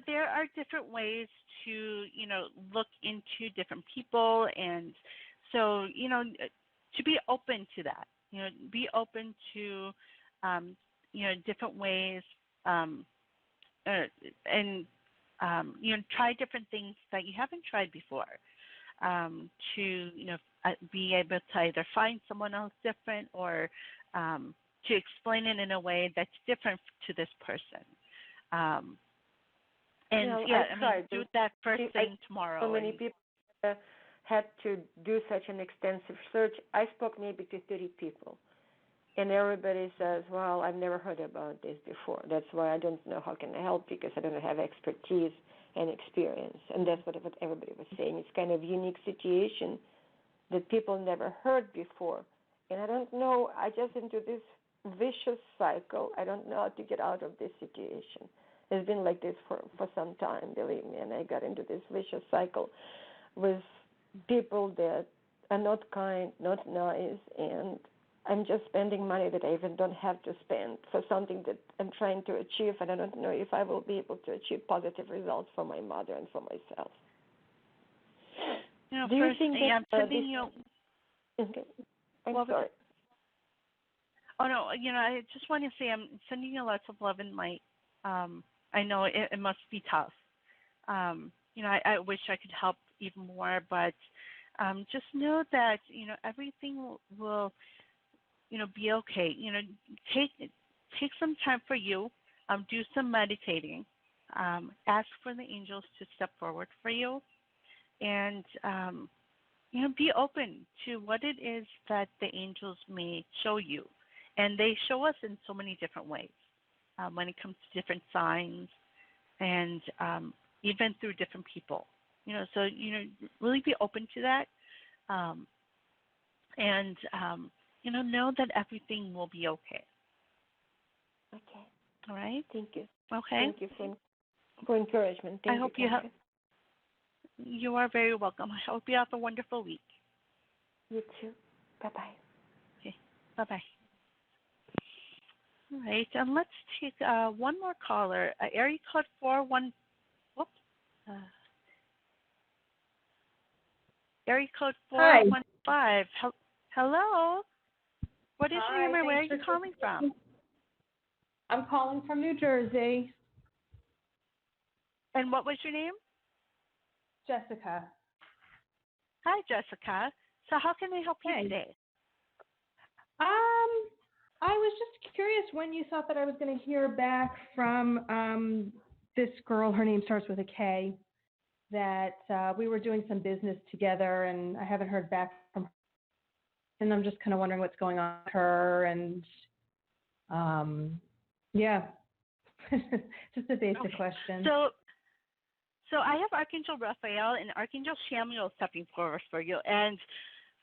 there are different ways to look into different people, and so to be open to that, be open to different ways, and try different things that you haven't tried before. To be able to either find someone else different or to explain it in a way that's different to this person. Do that first thing tomorrow. So many people had to do such an extensive search. I spoke maybe to 30 people, and everybody says, "Well, I've never heard about this before. That's why I don't know how can I help, because I don't have expertise and experience." And that's what everybody was saying. It's kind of unique situation that people never heard before. And I don't know, I just into this vicious cycle. I don't know how to get out of this situation. It's been like this for some time, believe me, and I got into this vicious cycle with people that are not kind, not nice, and I'm just spending money that I even don't have to spend for something that I'm trying to achieve, and I don't know if I will be able to achieve positive results for my mother and for myself. Do you think that I'm sending you... Okay. I'm sorry. Oh, no, I just want to say I'm sending you lots of love and light. I know it must be tough. I wish I could help even more, but just know that, everything will be okay. Take some time for you. Do some meditating. Ask for the angels to step forward for you, and be open to what it is that the angels may show you, and they show us in so many different ways. When it comes to different signs, and even through different people, so really be open to that, and know that everything will be okay. Okay. All right. Thank you. Okay. Thank you for encouragement. I hope you have. You are very welcome. I hope you have a wonderful week. You too. Bye-bye. Okay. Bye-bye. All right, and let's take one more caller. Area code 41. Whoops. Uh, area code Hi. 415. Hello. What is your name Hi, or where are thanks you calling from? I'm calling from New Jersey. And what was your name? Jessica. Hi, Jessica. So how can I help you Hey. today? I was just curious when you thought that I was going to hear back from this girl. Her name starts with a K. That we were doing some business together, and I haven't heard back from her. And I'm just kind of wondering what's going on with her. And yeah, just a basic question. So I have Archangel Raphael and Archangel Samuel stepping forward for you. And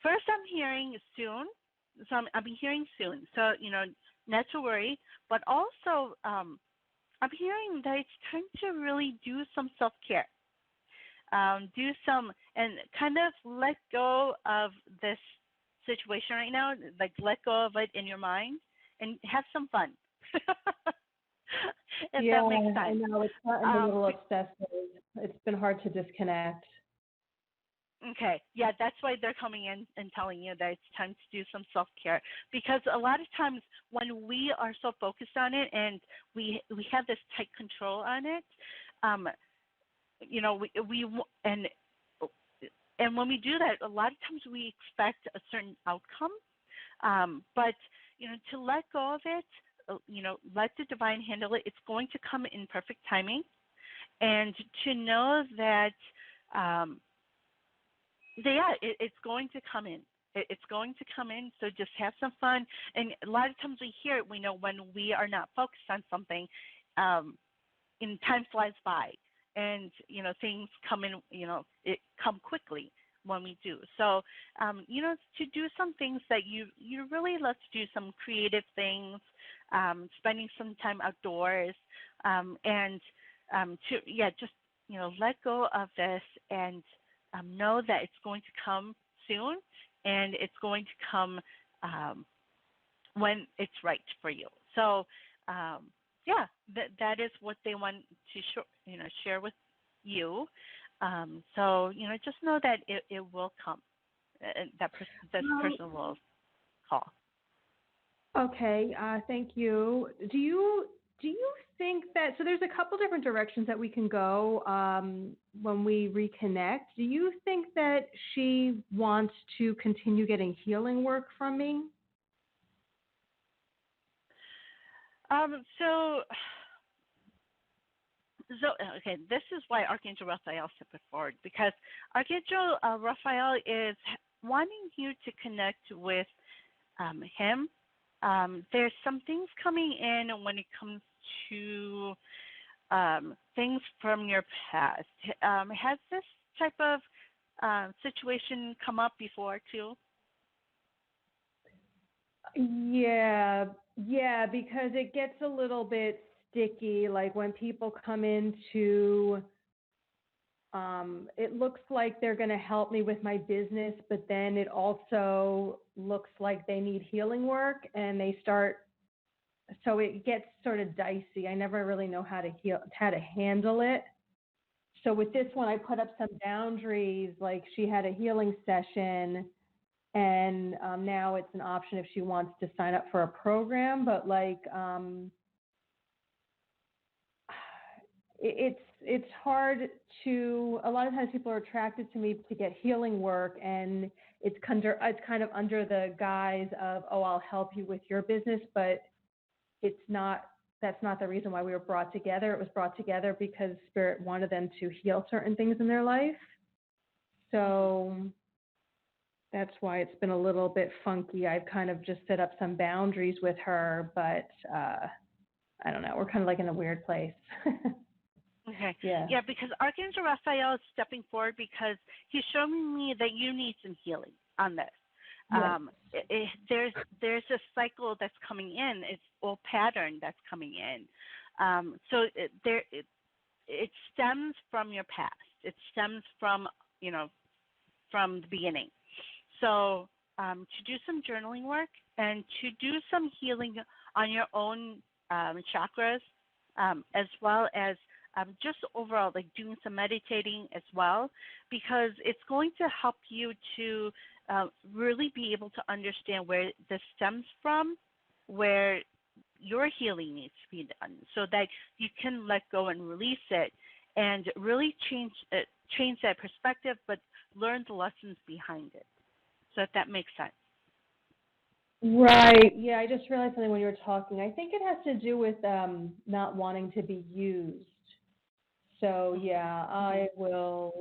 first, I'm hearing soon. So I'm hearing soon. So not to worry. But also, I'm hearing that it's time to really do some self-care. Do some and kind of let go of this situation right now. Like let go of it in your mind and have some fun. If Yeah, that makes sense. I know it's gotten a little obsessive. It's been hard to disconnect. Okay, yeah, that's why they're coming in and telling you that it's time to do some self-care. Because a lot of times when we are so focused on it and we have this tight control on it, we and when we do that, a lot of times we expect a certain outcome. But to let go of it, let the divine handle it. It's going to come in perfect timing, and to know that. It's going to come in. It's going to come in, so just have some fun. And a lot of times we hear it, we know when we are not focused on something, in time flies by. And, things come in, it come quickly when we do. So, to do some things that you really love to do, some creative things, spending some time outdoors, and just, let go of this and know that it's going to come soon, and it's going to come when it's right for you. So, that is what they want to share with you. So, just know that it will come. This person will call. Okay, thank you. Do you think that, so there's a couple different directions that we can go when we reconnect. Do you think that she wants to continue getting healing work from me? Okay, this is why Archangel Raphael stepped forward, because Archangel Raphael is wanting you to connect with him. There's some things coming in when it comes to things from your past. Has this type of situation come up before too? Yeah, because it gets a little bit sticky. Like when people come into, it looks like they're going to help me with my business, but then it also looks like they need healing work, and they start. So it gets sort of dicey. I never really know how to handle it. So with this one, I put up some boundaries. Like she had a healing session, and now it's an option if she wants to sign up for a program. But like, it's hard to. A lot of times, people are attracted to me to get healing work, and it's kind of under the guise of, oh, I'll help you with your business, but it's not. That's not the reason why we were brought together. It was brought together because Spirit wanted them to heal certain things in their life. So that's why it's been a little bit funky. I've kind of just set up some boundaries with her, but I don't know. We're kind of like in a weird place. Okay. Yeah, because Archangel Raphael is stepping forward because he's showing me that you need some healing on this. Yes. There's a cycle that's coming in. It's a pattern that's coming in. So it stems from your past. It stems from from the beginning. So to do some journaling work and to do some healing on your own chakras, as well as just overall, like doing some meditating as well, because it's going to help you to really be able to understand where this stems from, where your healing needs to be done, so that you can let go and release it, and really change that perspective, but learn the lessons behind it. So if that makes sense. Right. Yeah, I just realized something when you were talking. I think it has to do with not wanting to be used. So yeah, I will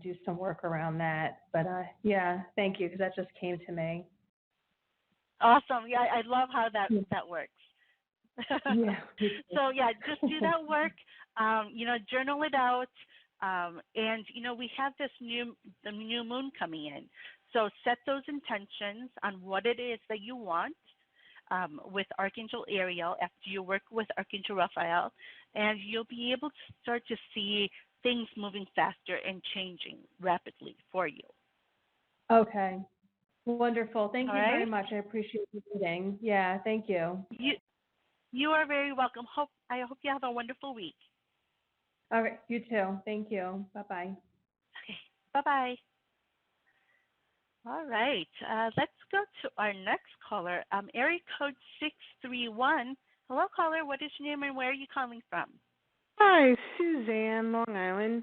do some work around that. But yeah, thank you, because that just came to me. Awesome. Yeah, I love how that works. Yeah. So yeah, just do that work. Journal it out. And we have the new moon coming in. So set those intentions on what it is that you want with Archangel Ariel after you work with Archangel Raphael, and you'll be able to start to see things moving faster and changing rapidly for you. Okay. Wonderful. Thank All you very right? much. I appreciate the reading. Yeah, thank you. You are very welcome. I hope you have a wonderful week. All right, you too. Thank you. Bye-bye. Okay. Bye-bye. All right. Let's go to our next caller, area code 631. Hello, caller. What is your name and where are you calling from? Hi, Suzanne, Long Island.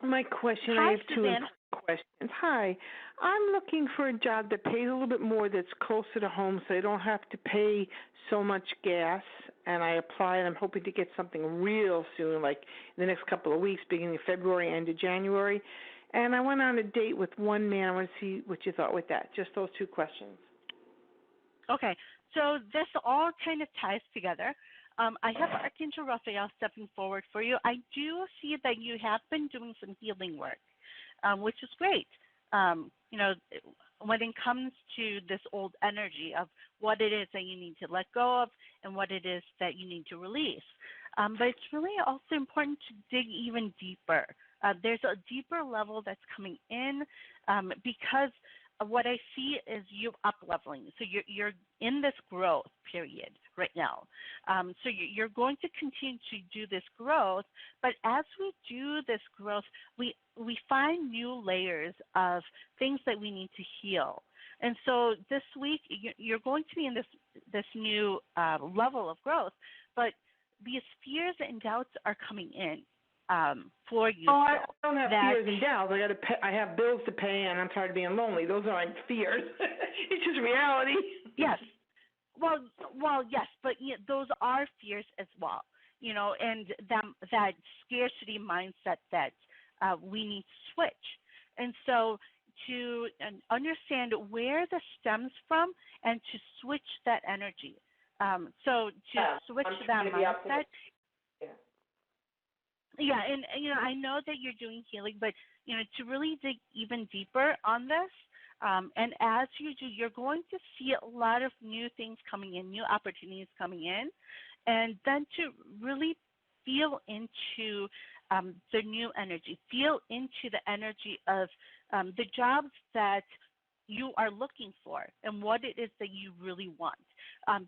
My question, Hi, I have Suzanne. two questions. Hi, I'm looking for a job that pays a little bit more, that's closer to home, so I don't have to pay so much gas. And I applied. I'm hoping to get something real soon, like in the next couple of weeks, beginning of February, end of January. And I went on a date with one man. I want to see what you thought with that. Just those two questions. Okay. So this all kind of ties together. I have Archangel Raphael stepping forward for you. I do see that you have been doing some healing work, which is great. When it comes to this old energy of what it is that you need to let go of and what it is that you need to release. But it's really also important to dig even deeper. There's a deeper level that's coming in because what I see is you up leveling. So you're in this growth period right now. So you're going to continue to do this growth, but as we do this growth, we find new layers of things that we need to heal. And so this week you're going to be in this new level of growth, but these fears and doubts are coming in. For you. Oh, I don't have fears and doubts. I got to pay. I have bills to pay, and I'm tired of being lonely. Those aren't fears. It's just reality. Yes. Well, yes, but those are fears as well. And that scarcity mindset that we need to switch. And so to understand where this stems from and to switch that energy. So to switch that mindset. Yeah, and I know that you're doing healing, but to really dig even deeper on this, and as you do, you're going to see a lot of new things coming in, new opportunities coming in, and then to really feel into the new energy, feel into the energy of the jobs that you are looking for and what it is that you really want,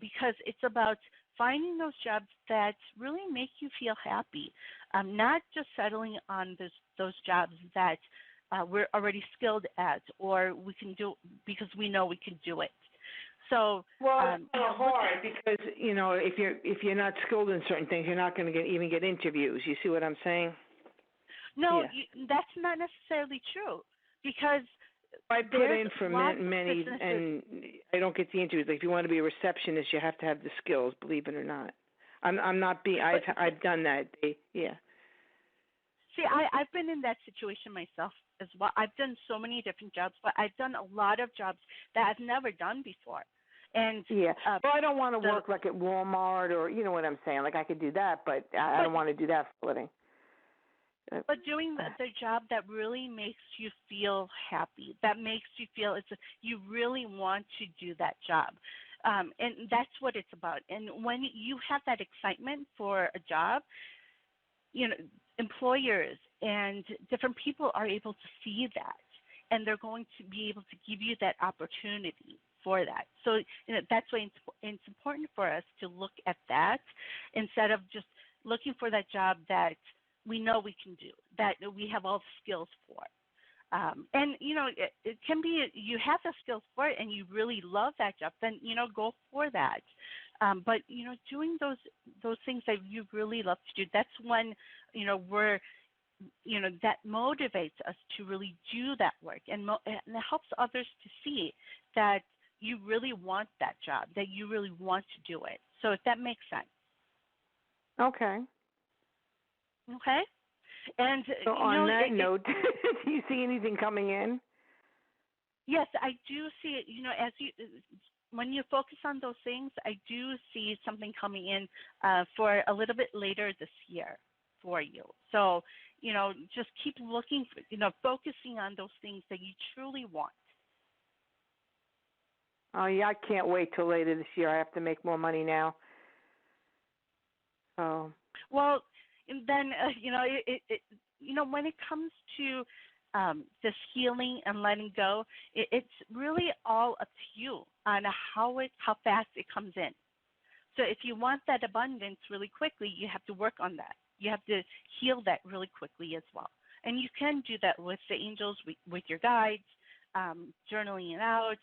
because it's about finding those jobs that really make you feel happy, not just settling on those jobs that we're already skilled at or we can do because we know we can do it. So it's hard because if you're not skilled in certain things, you're not going to even get interviews. You see what I'm saying? No, that's not necessarily true because I put in for many, and I don't get the interviews. Like if you want to be a receptionist, you have to have the skills. Believe it or not, I'm not being. I've done that. Yeah. See, I've been in that situation myself as well. I've done so many different jobs, but I've done a lot of jobs that I've never done before. And well, I don't want to work like at Walmart or you know what I'm saying. Like I could do that, but I don't want to do that for a living. But doing the job that really makes you feel happy, that makes you feel you really want to do that job. And that's what it's about. And when you have that excitement for a job, employers and different people are able to see that. And they're going to be able to give you that opportunity. for that. So that's why it's important for us to look at that instead of just looking for that job that we know we can do, that we have all the skills for. And it can be you have the skills for it and you really love that job, then go for that. But doing those things that you really love to do, that's when we're that motivates us to really do that work, and it helps others to see that you really want that job, that you really want to do it. So if that makes sense. Okay. Okay. And so on that note, do you see anything coming in? Yes, I do see it. When you focus on those things, I do see something coming in for a little bit later this year for you. So, just keep looking, focusing on those things that you truly want. Oh, yeah, I can't wait till later this year. I have to make more money now. Oh. Well, then, when it comes to this healing and letting go, it's really all up to you on how fast it comes in. So if you want that abundance really quickly, you have to work on that. You have to heal that really quickly as well. And you can do that with the angels, with your guides, journaling it out,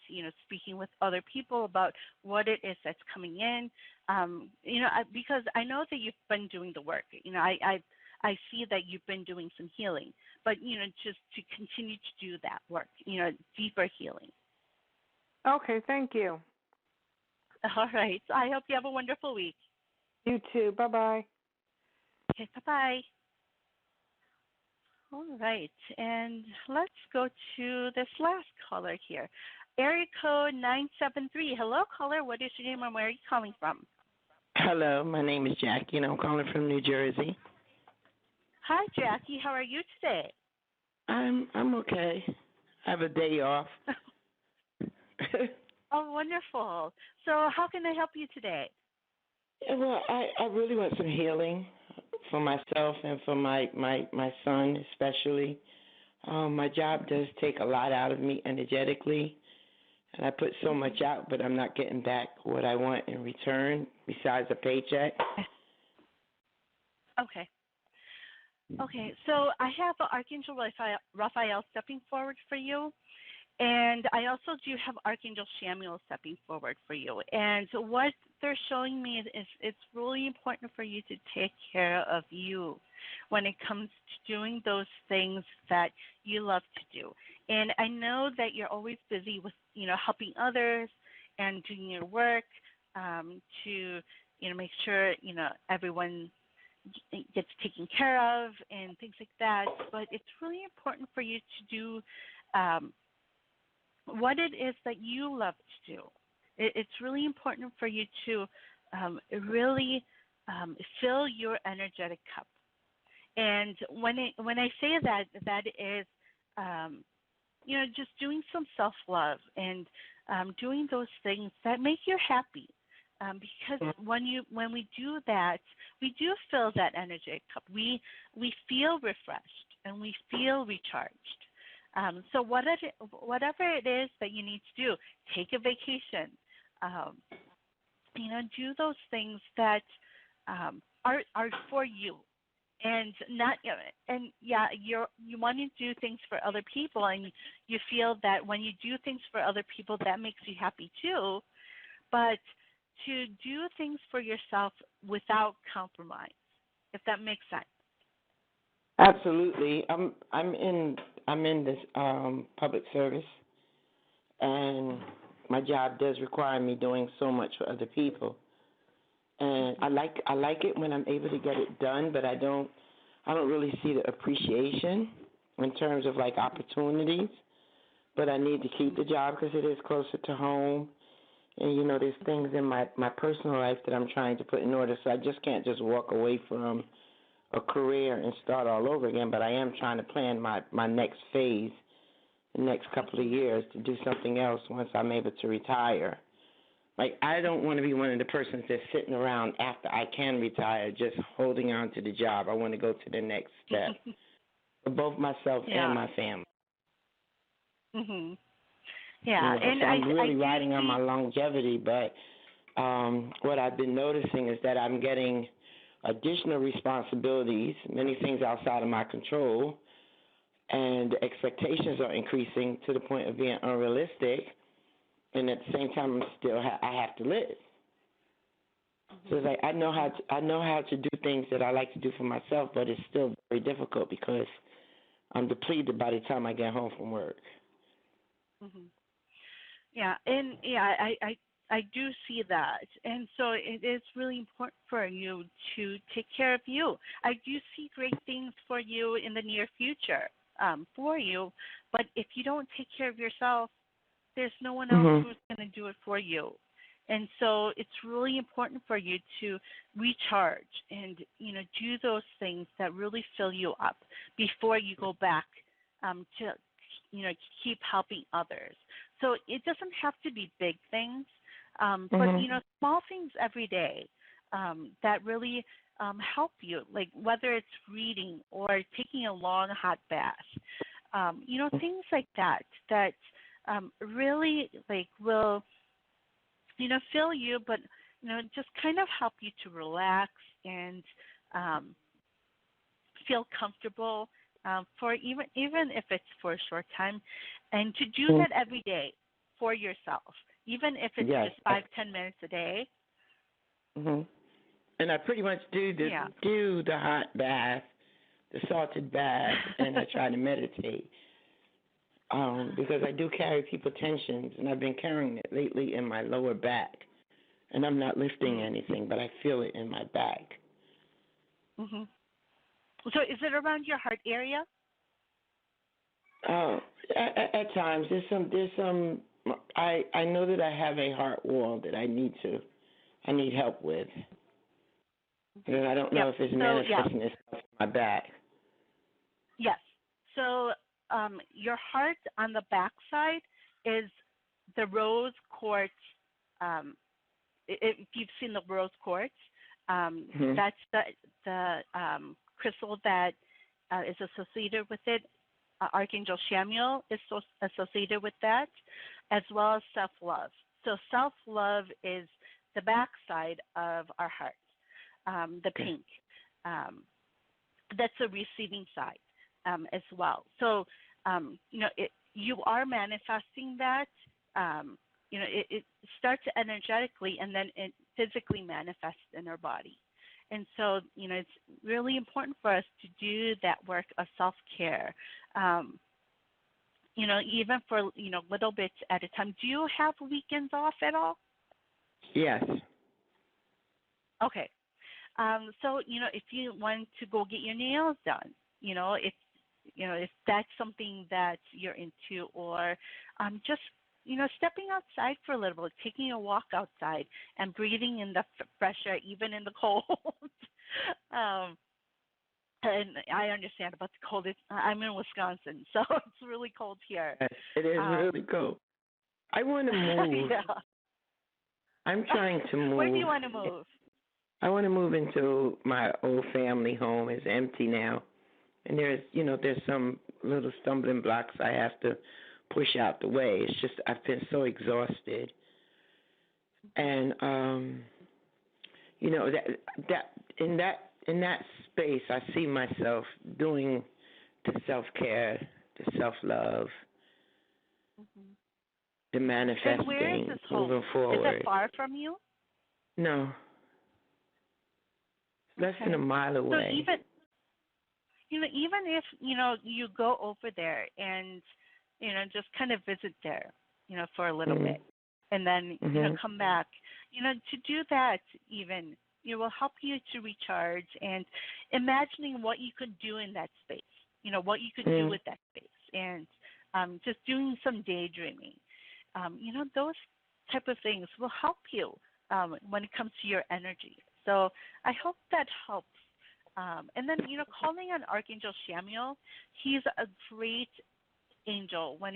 speaking with other people about what it is that's coming in. Because I know that you've been doing the work. I see that you've been doing some healing, but just to continue to do that work, deeper healing. Okay, thank you. All right. I hope you have a wonderful week. You too. Bye-bye. Okay, bye-bye. All right, and let's go to this last caller here. Area code 973. Hello, caller. What is your name and where are you calling from? Hello, my name is Jackie, and I'm calling from New Jersey. Hi, Jackie. How are you today? I'm okay. I have a day off. Oh, wonderful. So how can I help you today? Yeah, well, I really want some healing for myself and for my son especially. My job does take a lot out of me energetically, and I put so much out, but I'm not getting back what I want in return besides a paycheck. Okay, so I have Archangel Raphael stepping forward for you, and I also do have Archangel Chamuel stepping forward for you. And what they're showing me is it's really important for you to take care of you when it comes to doing those things that you love to do. And I know that you're always busy with, helping others and doing your work to, make sure, everyone gets taken care of and things like that. But it's really important for you to do what it is that you love to do. It's really important for you to really fill your energetic cup. And when I say that, that is, just doing some self-love and doing those things that make you happy. Because when we do that, we do fill that energetic cup. We feel refreshed and we feel recharged. So whatever it is that you need to do, take a vacation. Do those things that are for you, and not you want to do things for other people, and you feel that when you do things for other people, that makes you happy too. But to do things for yourself without compromise, if that makes sense. Absolutely. I'm in this public service, and my job does require me doing so much for other people. And I like it when I'm able to get it done, but I don't really see the appreciation in terms of like opportunities. But I need to keep the job because it is closer to home. And, there's things in my personal life that I'm trying to put in order, so I just can't just walk away from a career and start all over again. But I am trying to plan my next phase, the next couple of years, to do something else once I'm able to retire. Like, I don't want to be one of the persons that's sitting around after I can retire just holding on to the job. I want to go to the next step for both myself and my family. Mhm. Yeah, and so I'm really I riding on my longevity, but what I've been noticing is that I'm getting additional responsibilities, many things outside of my control, and the expectations are increasing to the point of being unrealistic, and at the same time, I have to live. So it's like I know how to do things that I like to do for myself, but it's still very difficult because I'm depleted by the time I get home from work. Mm-hmm. Yeah, and I do see that, and so it is really important for you to take care of you. I do see great things for you in the near future, for you, but if you don't take care of yourself, there's no one else who's going to do it for you. And so it's really important for you to recharge and, do those things that really fill you up before you go back to, keep helping others. So it doesn't have to be big things, but, small things every day that really help you, like whether it's reading or taking a long hot bath, things like that really will fill you, but just kind of help you to relax and feel comfortable for even if it's for a short time, and to do that every day for yourself, even if it's just 5-10 minutes a day. And I pretty much do the hot bath, the salted bath, and I try to meditate. Because I do carry people tensions, and I've been carrying it lately in my lower back. And I'm not lifting anything, but I feel it in my back. So is it around your heart area? At times. There's some. I know that I have a heart wall that I need help with. And I don't know if it's manifesting itself in my back. Yes. So your heart on the back side is the rose quartz. If you've seen the rose quartz, that's the crystal that is associated with it. Archangel Samuel is associated with that, as well as self-love. So self-love is the back side of our heart, the pink. That's the receiving side as well. So, you are manifesting that. It starts energetically and then it physically manifests in our body. And so, it's really important for us to do that work of self-care, even for, little bits at a time. Do you have weekends off at all? Yes. Okay. So, if you want to go get your nails done, if that's something that you're into, or just, stepping outside for a little bit, taking a walk outside and breathing in the fresh air, even in the cold. And I understand about the cold. I'm in Wisconsin, so it's really cold here. It is really cold. I want to move. Yeah. I'm trying to move. Where do you want to move? I want to move into my old family home. It's empty now. And there's some little stumbling blocks I have to push out the way. It's just I've been so exhausted. And that in that space I see myself doing the self-care, the self-love, the manifesting, and where is this home? moving forward. Is it far from you? No. Less than a mile away. So even if, you go over there and, just kind of visit there, for a little bit, and then, come back, to do that even, will help you to recharge and imagining what you could do in that space, what you could do with that space, and just doing some daydreaming. Those type of things will help you when it comes to your energy. So I hope that helps. And then, calling on Archangel Samuel, he's a great archangel when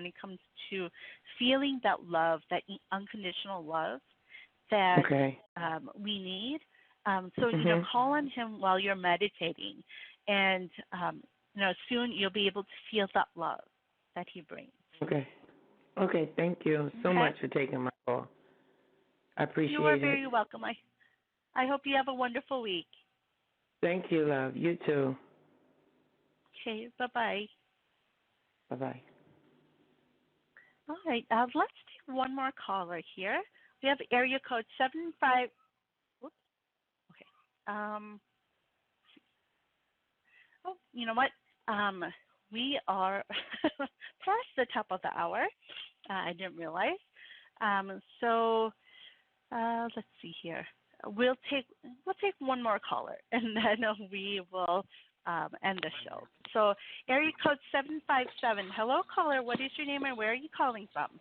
it comes to feeling that love, that unconditional love that we need. So, call on him while you're meditating, and soon you'll be able to feel that love that he brings. Okay. Okay, thank you so Okay? much for taking my call. I appreciate You are it. very welcome. I hope you have a wonderful week. Thank you, love. You too. Okay, bye-bye. Bye-bye. All right, let's take one more caller here. We have area code 75. Whoops. Okay. Oh, you know what? We are past the top of the hour. I didn't realize. So let's see here. We'll take one more caller, and then we will end the show. So area code 757. Hello, caller. What is your name and where are you calling from?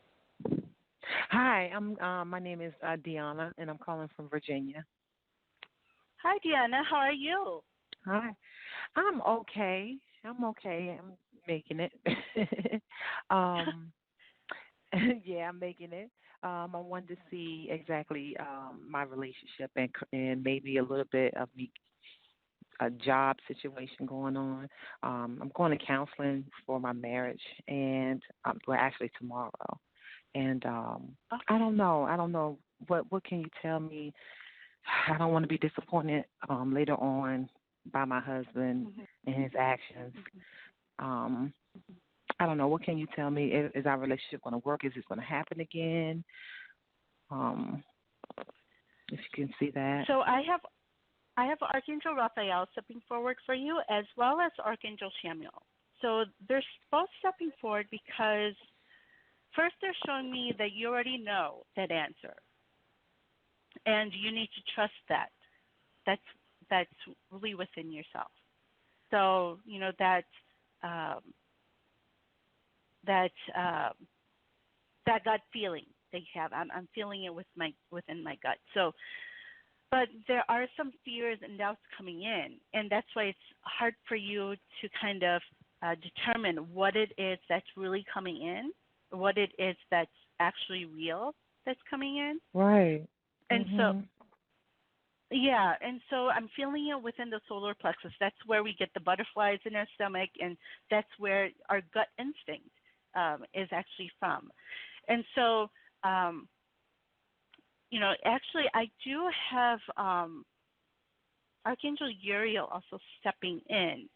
Hi, my name is Deanna, and I'm calling from Virginia. Hi, Deanna. How are you? Hi, I'm okay. I'm making it. Yeah, I'm making it. I wanted to see exactly my relationship and maybe a little bit of a job situation going on. I'm going to counseling for my marriage, and well, actually tomorrow. And I don't know. What can you tell me? I don't want to be disappointed later on by my husband and his actions. I don't know. What can you tell me? Is our relationship going to work? Is this going to happen again? If you can see that. So I have Archangel Raphael stepping forward for you, as well as Archangel Samuel. So they're both stepping forward because first they're showing me that you already know that answer, and you need to trust that. That's really within yourself. So you know that gut feeling that you have. I'm feeling it within my gut. So, but there are some fears and doubts coming in, and that's why it's hard for you to kind of determine what it is that's really coming in, what it is that's actually real that's coming in. Right. And so, yeah, and so I'm feeling it within the solar plexus. That's where we get the butterflies in our stomach, and that's where our gut instinct is actually from. And so, you know, actually, I do have Archangel Uriel also stepping in,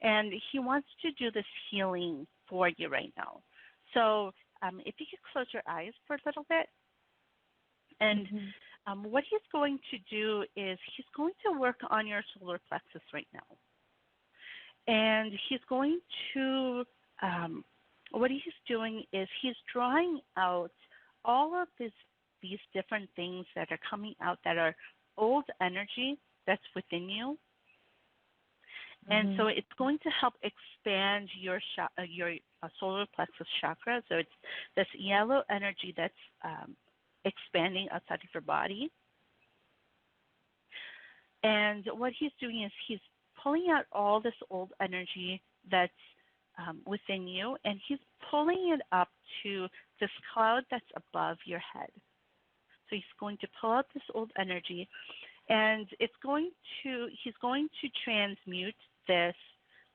and he wants to do this healing for you right now. So if you could close your eyes for a little bit. And what he's going to do is he's going to work on your solar plexus right now. And he's going to, what he's doing is he's drawing out all of these different things that are coming out that are old energy that's within you. And so it's going to help expand your solar plexus chakra. So it's this yellow energy that's expanding outside of your body. And what he's doing is he's pulling out all this old energy that's within you, and he's pulling it up to this cloud that's above your head. So he's going to pull out this old energy, and he's going to transmute this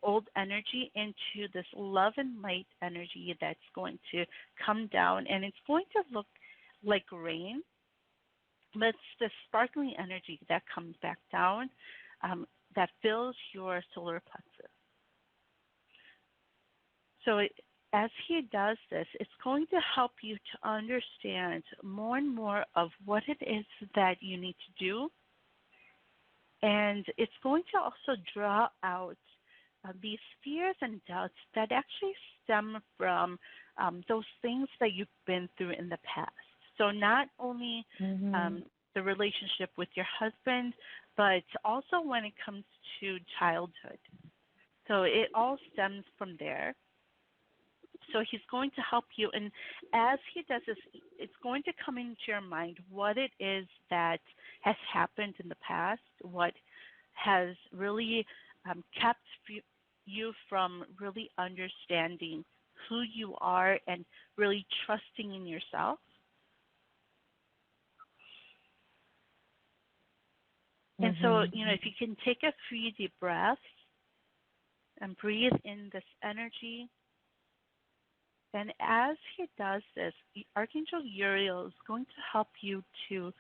old energy into this love and light energy that's going to come down, and it's going to look like rain, but it's the sparkling energy that comes back down that fills your solar plexus. So as he does this, it's going to help you to understand more and more of what it is that you need to do. And it's going to also draw out these fears and doubts that actually stem from those things that you've been through in the past. So not only the relationship with your husband, but also when it comes to childhood. So it all stems from there. So he's going to help you, and as he does this, it's going to come into your mind what it is that has happened in the past, what has really kept you from really understanding who you are and really trusting in yourself. And so, you know, if you can take a few deep breaths and breathe in this energy And as he does this, Archangel Uriel is going to help you to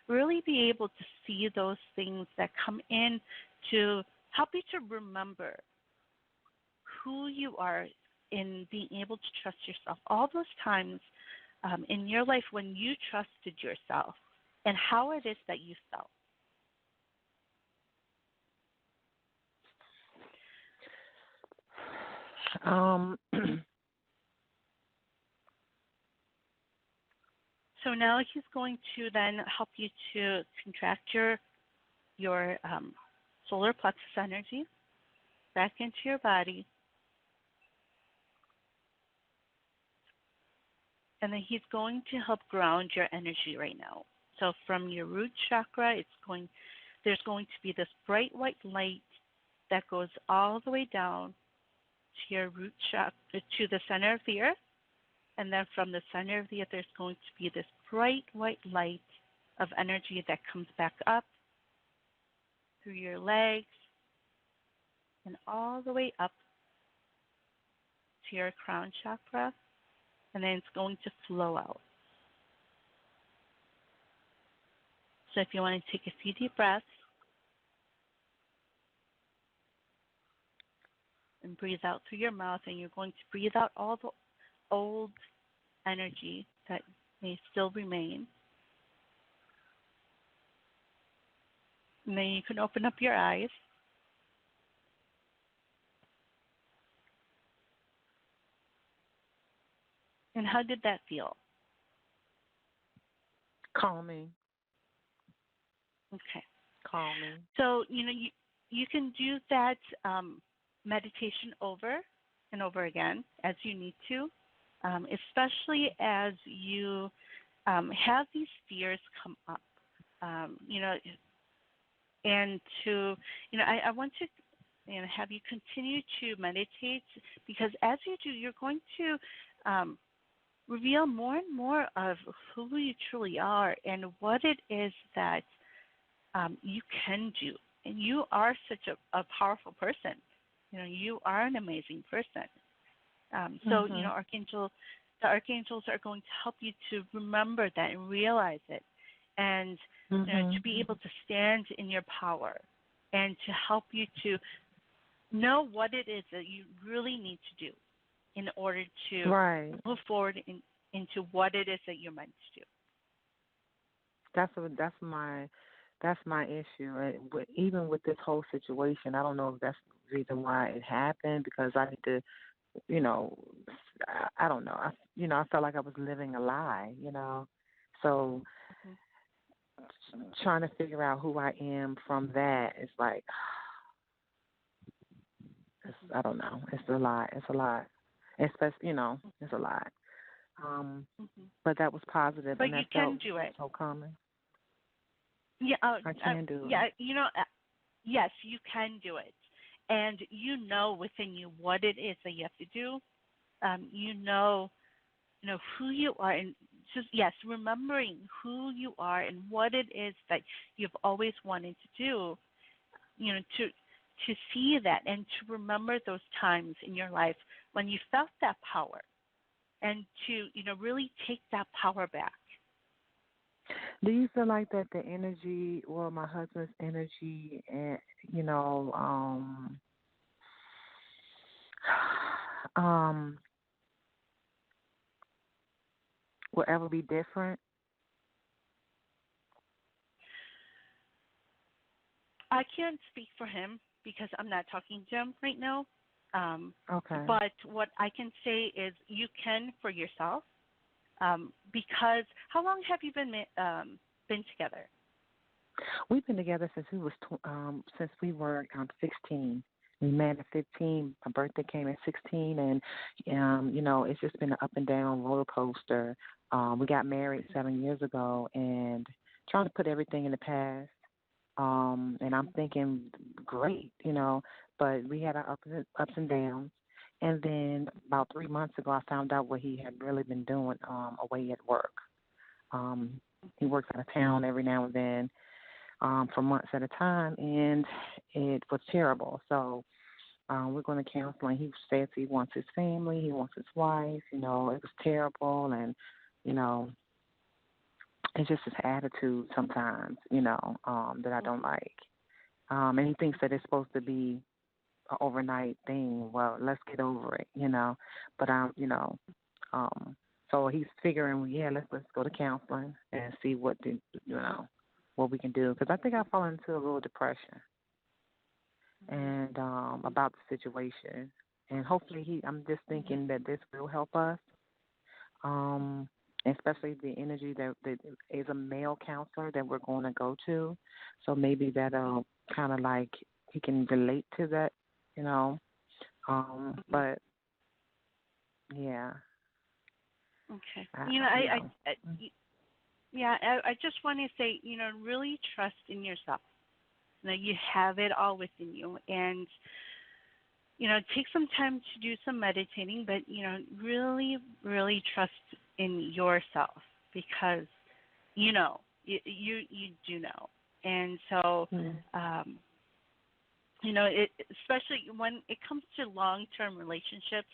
really be able to see those things that come in to help you to remember who you are in being able to trust yourself. All those times in your life when you trusted yourself and how it is that you felt. So now he's going to then help you to contract your solar plexus energy back into your body. And then he's going to help ground your energy right now. So from your root chakra, there's going to be this bright white light that goes all the way down to your root chakra, to the center of the earth. And then from the center of the earth, there's going to be this bright white light of energy that comes back up through your legs and all the way up to your crown chakra. And then it's going to flow out. So if you want to take a few deep breaths and breathe out through your mouth, and you're going to breathe out all the old energy that may still remain. And then you can open up your eyes. And how did that feel? Calming. Okay. Calming. So, you can do that meditation over and over again as you need to, especially as you have these fears come up. And to, I want to have you continue to meditate, because as you do, you're going to reveal more and more of who you truly are and what it is that you can do. And you are such a powerful person. You are an amazing person. So, the archangels are going to help you to remember that and realize it, and to be able to stand in your power, and to help you to know what it is that you really need to do in order to move forward into what it is that you're meant to do. That's my issue. Even with this whole situation, I don't know if that's the reason why it happened, because I need to, I don't know. I felt like I was living a lie, So trying to figure out who I am from that is like, I don't know. It's a lot. It's a lot. Especially, it's a lot. But that was positive. But and you that can felt do it. so calming. Yeah, I can do it. Yeah, yes, you can do it. And within you what it is that you have to do. Who you are, and just, yes, remembering who you are and what it is that you've always wanted to do, to see that and to remember those times in your life when you felt that power, and to, really take that power back. Do you feel like that the energy, or my husband's energy, and will ever be different? I can't speak for him because I'm not talking to him right now. Okay. But what I can say is you can for yourself, because how long have you been together? We've been together since we were 16. We met at 15. My birthday came at 16, and it's just been an up and down roller coaster. We got married 7 years ago, and trying to put everything in the past. And I'm thinking, great, but we had our ups and downs. And then about 3 months ago, I found out what he had really been doing away at work. He works out of town every now and then for months at a time, and it was terrible. So we're going to counseling. He says he wants his family, he wants his wife. You know, it was terrible, and you know, it's just his attitude sometimes. You know, that I don't like. And he thinks that it's supposed to be an overnight thing. Well, let's get over it. You know, but you know, so he's figuring, yeah, let's go to counseling and see what we can do. Because I think I fall into a little depression and about the situation. And hopefully I'm just thinking that this will help us, especially the energy that is a male counselor that we're going to go to. So maybe that'll kind of like he can relate to that, you know. But, yeah. Okay. I just want to say, really trust in yourself. You have it all within you, and take some time to do some meditating, but really, really trust in yourself, because you do know, and so especially when it comes to long-term relationships,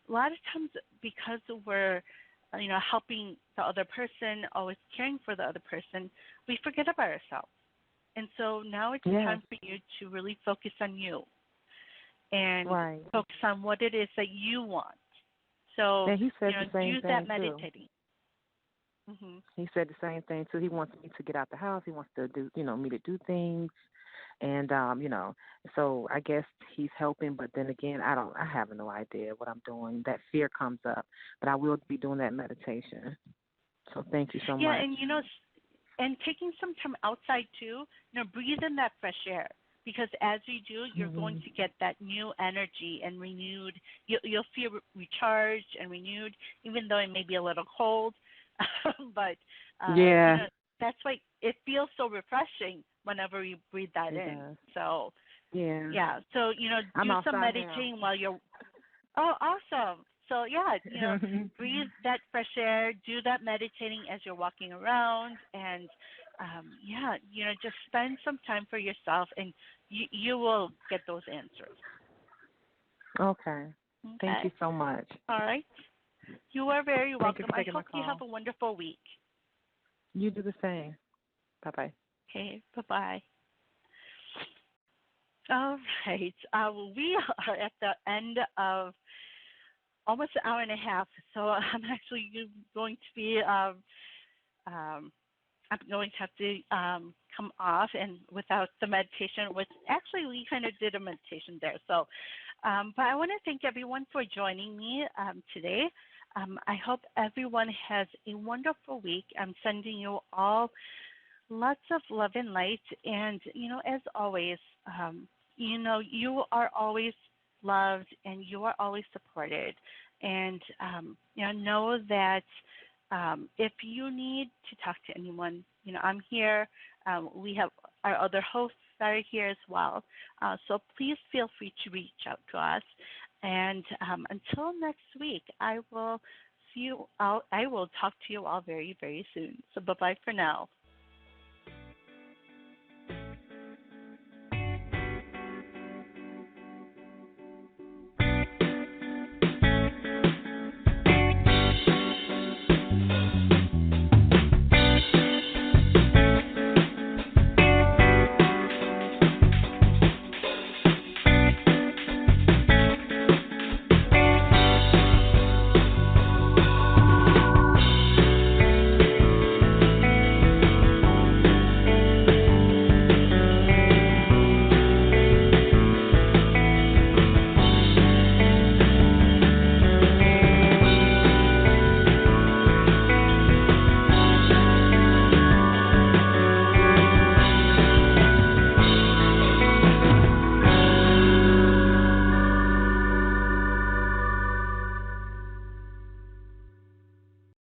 a lot of times because we're helping the other person, always caring for the other person, we forget about ourselves. And so now it's time for you to really focus on you and focus on what it is that you want. So, he said the same use thing that meditating. Mm-hmm. He said the same thing too. He wants me to get out the house. He wants to do, me to do things. And, so I guess he's helping, but then again, I have no idea what I'm doing. That fear comes up, but I will be doing that meditation. So thank you so much. Yeah, and, and taking some time outside too, breathe in that fresh air, because as you do, you're going to get that new energy and renewed. You'll feel recharged and renewed, even though it may be a little cold. But that's why it feels so refreshing whenever you breathe that in. So so do some meditating while you're. Oh, awesome! So breathe that fresh air, do that meditating as you're walking around, and just spend some time for yourself, and you will get those answers. Okay. Thank you so much. All right. You are very welcome. I hope you have a wonderful week. You do the same. Bye-bye. Okay, bye-bye. All right. We are at the end of almost an hour and a half, so I'm actually going to be I'm going to have to come off and without the meditation, which actually we kind of did a meditation there. So, but I want to thank everyone for joining me today. I hope everyone has a wonderful week. I'm sending you all lots of love and light. And, as always, you are always loved and you are always supported. And, know that if you need to talk to anyone, I'm here. We have our other hosts that are here as well. So please feel free to reach out to us. And until next week, I will see you all. I will talk to you all very, very soon. So bye-bye for now.